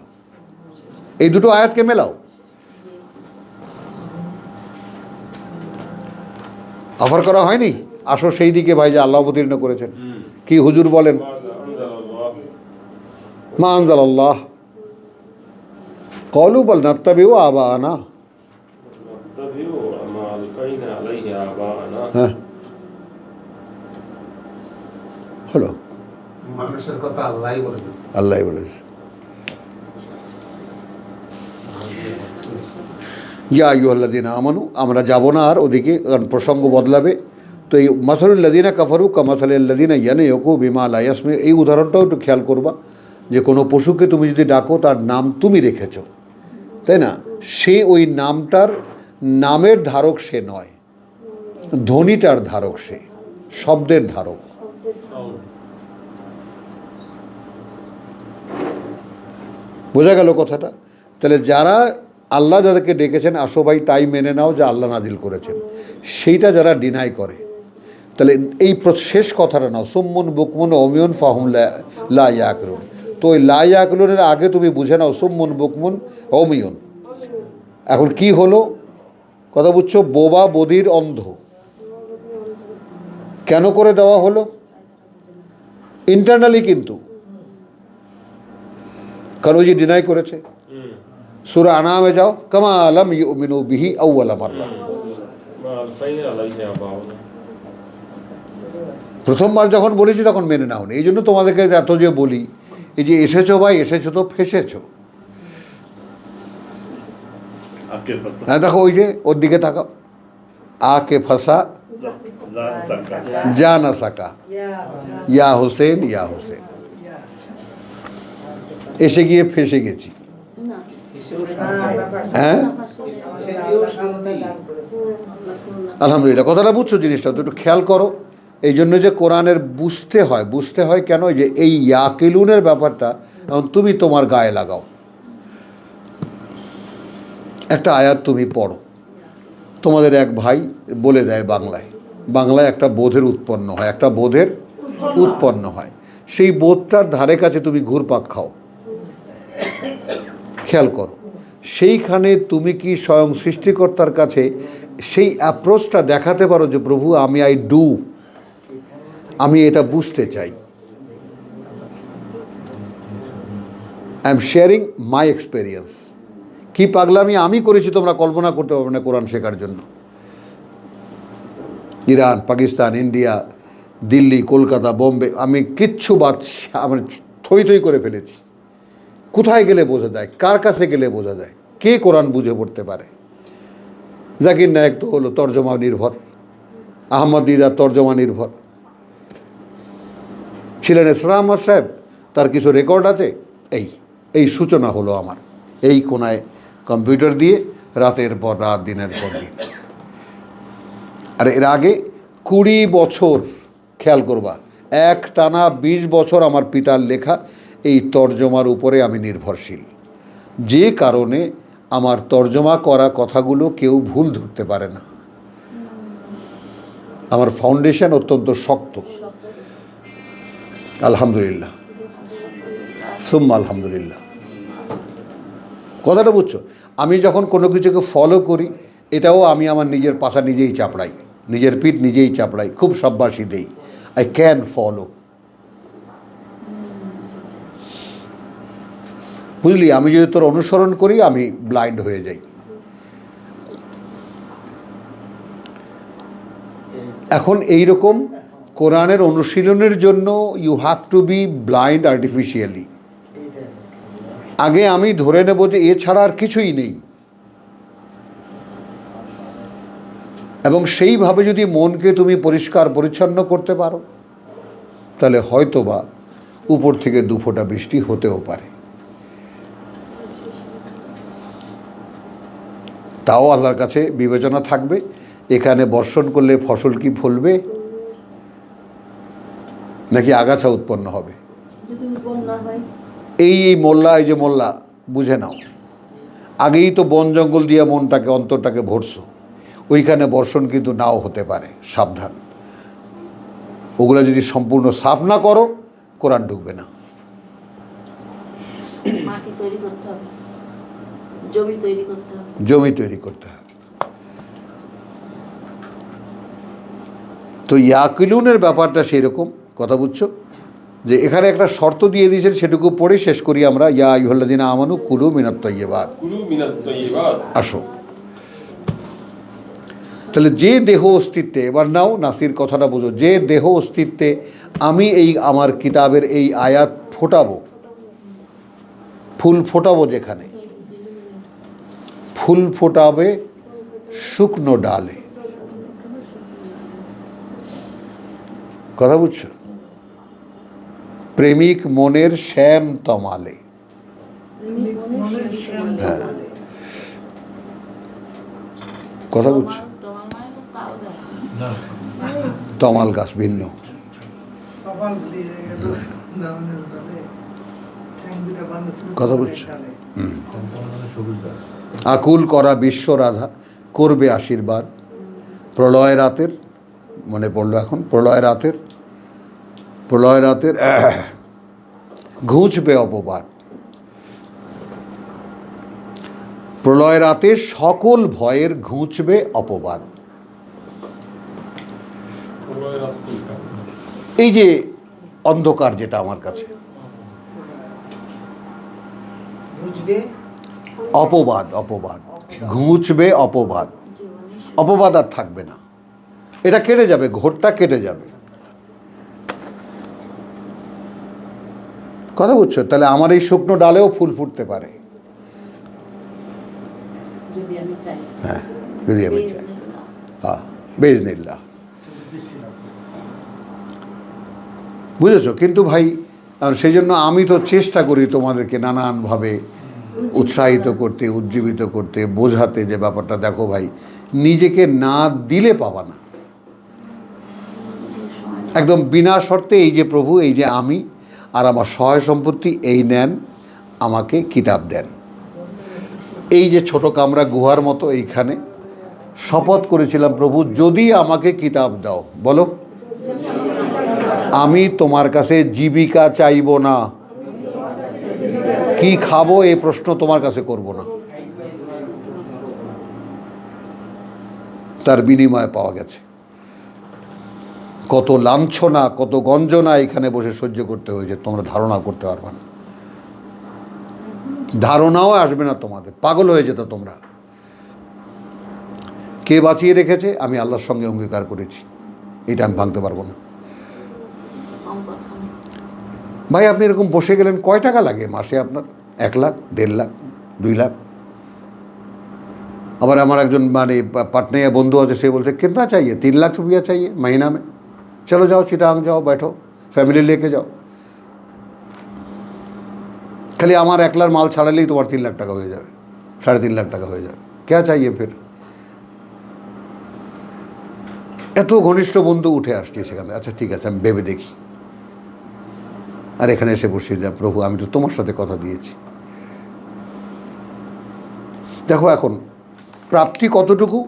এই দুটো আয়াতকে মেলাও, অফার করা হয়নি? আসো সেই দিকে ভাই, যে আল্লাহ অবতীর্ণ করেছেন। কি হুজুর বলেন? মা আনজালাল্লাহ ক্বালু বাল নাত্তাবিউ আবানা। হ্যাঁ, হলো,
মানুষের কথা আল্লাহই বলে দিয়েছে।
আল্লাহ বলেছে ইয়া আইয়ুহাল্লাযীনা আমানু। আমরা যাব না আর ওদিকে, কারণ প্রসঙ্গ বদলাবে। তো এই মাসালুল লাযীনা কাফারু কামাসালিল লাযীনা ইয়ানআকু বিমা লা ইয়াসমাউ, এই উদাহরণটাও একটু খেয়াল করবা। যে কোনো পশুকে তুমি যদি ডাকো, তার নাম তুমি রেখেছো, তাই না? সে ওই নামটার নামের ধারক সে নয়, ধ্বনিটার ধারক সে, শব্দের ধারক। বোঝা গেল কথাটা? তাহলে যারা আল্লাহ যাদেরকে ডেকেছেন, আসো ভাই তাই মেনে নাও যা আল্লাহ নাজিল করেছেন, সেইটা যারা ডিনাই করে, তাহলে এই শেষ কথাটা নাও, সুম্মুন বুকমুন অমিয়ন ফাহুম লা ইয়াকিলুন। তো ওই লা ইয়াকিলুনের আগে তুমি বুঝে নাও সুম্মুন বুকমুন অমিয়ন। এখন কি হলো? কথা বুঝছো? বোবা বধির অন্ধ কেন করে দেওয়া হলো? ইন্টারনালি কিন্তু, কারণ ওই যে ডিনাই করেছে। সূরা আনামে যাও, কামা লাম ইউমিনু বিহি আউওয়ালা মাররা। প্রথমবার যখন বলেছি তখন মেনে নাও নি, এই জন্য তোমাদেরকে এত যে বলি, এই যে এসেছো ভাই, এসেছো তো ফেসেছো।
আকে পাতা
হ্যাঁ দেখো ওই যে ওর দিকে তাকাও, আকে ফাঁসা
জান তাকা
যা না সাকা, ইয়া হোসেন ইয়া হোসেন, এসে গিয়ে ফেসে গেছি।
না
হ্যাঁ
সেটিও শান্তি।
আলহামদুলিল্লাহ, কথাটা বুঝছো জিনিসটা তো একটু খেয়াল করো। এই জন্য যে কোরআনের বুঝতে হয় কেন, যে এই ইয়াকিলুনের ব্যাপারটা এখন তুমি তোমার গায়ে লাগাও। একটা আয়াত তুমি পড়ো, তোমাদের এক ভাই বলে দেয় বাংলায় একটা বোধের উৎপন্ন হয়, সেই বোধটার ধারে কাছে তুমি ঘুরপাক খাও। খেয়াল করো, সেইখানে তুমি কি স্বয়ং সৃষ্টিকর্তার কাছে সেই অ্যাপ্রোচটা দেখাতে পারো যে প্রভু আমি এটা বুঝতে চাই, I am sharing my experience. কি পাগলামি আমি করেছি তোমরা কল্পনা করতে পারবে না কোরআন শেখার জন্য। ইরান, পাকিস্তান, ইন্ডিয়া, দিল্লি, কলকাতা, বোম্বে, আমি কিচ্ছু আমি থই করে ফেলেছি। কোথায় গেলে বোঝা যায়, কার কাছে গেলে বোঝা যায় কে কোরআন বুঝে পড়তে পারে। জাকির নায়েক তো হলো তর্জমা নির্ভর, আহমদ দিদার তর্জমা নির্ভর ছিলেন। ইসরাম আহমদ সাহেব, তার কিছু রেকর্ড আছে। এই সূচনা হলো আমার, এই কোনায় কম্পিউটার দিয়ে রাতের পর রাত, দিনের পর দিন। আর এর আগে 20 বছর, খেয়াল করবা, এক টানা 20 বছর আমার পিতার লেখা এই তর্জমার উপরে আমি নির্ভরশীল, যে কারণে আমার তর্জমা করা কথাগুলো কেউ ভুল ধরতে পারে না। আমার ফাউন্ডেশন অত্যন্ত শক্ত, আলহামদুলিল্লাহ, সুম্মা আলহামদুলিল্লাহ। কথাটা বুঝছো? আমি যখন কোনো কিছুকে ফলো করি, এটাও আমি আমার নিজের পাশা নিজেই চাপড়াই, নিজের পিঠ নিজেই চাপড়াই, খুব সাব্বাসী দেই, আই ক্যান ফলো। বুঝলি, আমি যদি তোর অনুসরণ করি আমি ব্লাইন্ড হয়ে যাই। এখন এই রকম কোরআনের অনুশীলনের জন্য you have to be blind artificially. আগে আমি ধরে নেব যে এছাড়া আর কিছুই নেই, এবং সেইভাবে যদি মনকে তুমি পরিষ্কার পরিচ্ছন্ন করতে পারো, তাহলে হয়তোবা উপর থেকে 2 ফোঁটা বৃষ্টি হতেও পারে। তাও আল্লাহর কাছে বিবেচনা থাকবে, এখানে বর্ষণ করলে ফসল কি ফলবে নাকি আগাছা উৎপন্ন হবে।
যদি বন্যা হয়,
এই মোল্লা বুঝে নাও, আগেই তো বন জঙ্গল দিয়ে অন্তরটাকে ভরছো, ওইখানে বর্ষণ কিন্তু নাও হতে পারে, সাবধান। ওগুলো যদি সম্পূর্ণ সাফ না করো, কোরআন ঢুকবে না।
মাটি তৈরি করতে হবে, জমি তৈরি করতে হবে।
তো ইয়াকিলুনের ব্যাপারটা সেই রকম, কথা বুঝছো? যে এখানে একটা শর্ত দিয়ে দিয়েছেন, সেটুকু পড়ে শেষ করি আমরা। ইয়া আইয়ুহাল্লাযীনা আমানু কুলু মিনাত তাইয়্যিবাত। আসো, তাহলে যে দেহ অস্তিত্বে, এবার নাও নাসির কথাটা বোঝো, যে দেহ অস্তিত্বে আমি আমার কিতাবের এই আয়াত ফোটাবো, ফুল ফোটাবো, যেখানে ফুল ফোটাবে শুকনো ডালে, কথা বুঝছো? প্রেমিক মনের শ্যাম তমালে। হ্যাঁ, কথা বুঝছো?
তোমার মায়ের তো তাল গাছ।
না
তমাল গাছ ভিন্ন।
কপাল দিয়ে দাউনের তলে ঠ্যাং দুটো বাঁধা ছিল
কথা
কপালের
বলছো?
তলে।
সবুজ গাছ।
আকুল করা বিশ্ব রাধা করবে আশীর্বাদ। প্রলয় রাতের, মনে পড়লো এখন, প্রলয় রাতের ঘুচবে অপবাদ। প্রলয় রাতে সকল ভয়ের ঘুচবে অপবাদ।
প্রলয় রাত কোনটা?
এই যে অন্ধকার যেটা আমার কাছে,
বুঝবে
অপবাদ, অপবাদ ঘুচবে অপবাদ, অপবাদ আর থাকবে না, এটা কেটে যাবে, ঘোরটা কেটে যাবে। কথা বুঝছো? তাহলে আমার এই শুকনো ডালেও ফুল ফুটতে পারে,
যদি আমি চাই।
হ্যাঁ যদি আমি চাই, হ্যাঁ বেজনিল্লাহ। বুঝেছো? কিন্তু ভাই সেই জন্য আমি তো চেষ্টা করি তোমাদেরকে নানানভাবে উৎসাহিত করতে, উজ্জীবিত করতে, বোঝাতে যে ব্যাপারটা দেখো ভাই, নিজেকে না দিলে পাবা না। একদম বিনা শর্তে এই যে প্রভু, এই যে আমি আর আমার সহায় সম্পত্তি এই নেন, আমাকে কিতাব দেন। এই যে ছোট কামরা গুহার মতো এইখানে শপথ করেছিলাম, প্রভু যদি আমাকে কিতাব দাও, বলো আমি তোমার কাছে জীবিকা চাইব না, কি খাবো এই প্রশ্ন তোমার কাছে করব না। তার বিনিময়ে পাওয়া গেছে। কত লাঞ্ছনা, কত গঞ্জনা এখানে বসে সহ্য করতে হয়েছে, তোমরা ধারণা করতে পারবে না, ধারণাও আসবে না তোমাদের। পাগল হয়ে যেত তোমরা। কে বাঁচিয়ে রেখেছে? আমি আল্লাহর সঙ্গে অঙ্গীকার করেছি, এটা আমি ভাঙতে পারবো না। ভাই আপনি এরকম বসে গেলেন, কয় টাকা লাগে মাসে আপনার? 1 লাখ, 1.5 লাখ, 2 লাখ? আবার আমার একজন মানে পাটনাইয়া বন্ধু আছে, সে বলছে कितना चाहिए? 3 लाख रुपया चाहिए महीना में। चलो जाओ चिटांग जाओ, बैठो, फैमिली लेके जाओ। खाली আমার 1 লাখ মাল ছাড়ালেই তোমার 3 লাখ টাকা হয়ে যাবে, 3.5 লাখ টাকা হয়ে যাবে। क्या चाहिए फिर? এত ঘনিষ্ঠ বন্ধু উঠে আসছে সেখানে, আচ্ছা ঠিক আছে আমি ভেবে দেখি। আর এখানে এসে বসিয়ে যা, প্রভু আমি তো তোমার সাথে কথা দিয়েছি। দেখো এখন প্রাপ্তি কতটুকু,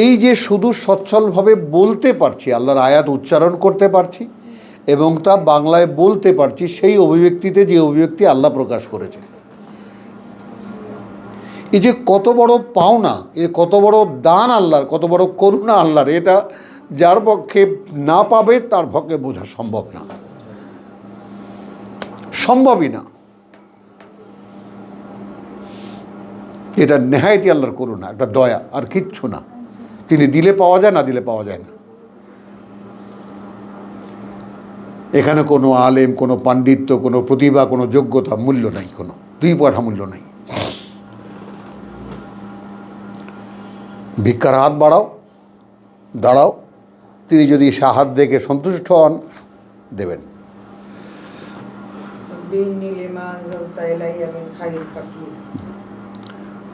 এই যে শুধু সচ্ছলভাবে বলতে পারছি, আল্লাহর আয়াত উচ্চারণ করতে পারছি এবং তা বাংলায় বলতে পারছি, সেই অভিব্যক্তিতে যে অভিব্যক্তি আল্লাহ প্রকাশ করেছে, এই যে কত বড় পাওনা, এ কত বড় দান আল্লাহর, কত বড় করুণা আল্লাহর, এটা যার পক্ষে না পাবে তার পক্ষে বোঝা সম্ভব না, সম্ভবই না। এটা নেহায়েতই আল্লাহর করুণা, একটা দয়া, আর কিচ্ছু না। তিনি দিলে পাওয়া যায়, না দিলে পাওয়া যায় না। এখানে কোনো আলেম, কোনো পাণ্ডিত্য, কোনো প্রতিভা, কোনো যোগ্যতা মূল্য নাই, কোনো 2 পয়সা মূল্য নাই। ভিক্ষার হাত বাড়াও, দাঁড়াও, তিনি যদি সে হাত দেখে সন্তুষ্ট হন দেবেন।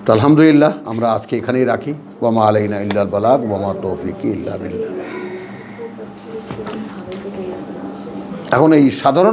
তো আলহামদুলিল্লাহ আমরা আজকে এখানেই রাখি। ওয়ামা আলাইনা ইল্লাল বালাগ ওয়ামা তৌফিকি ইল্লা বিল্লাহ। এখন এই সাধারণ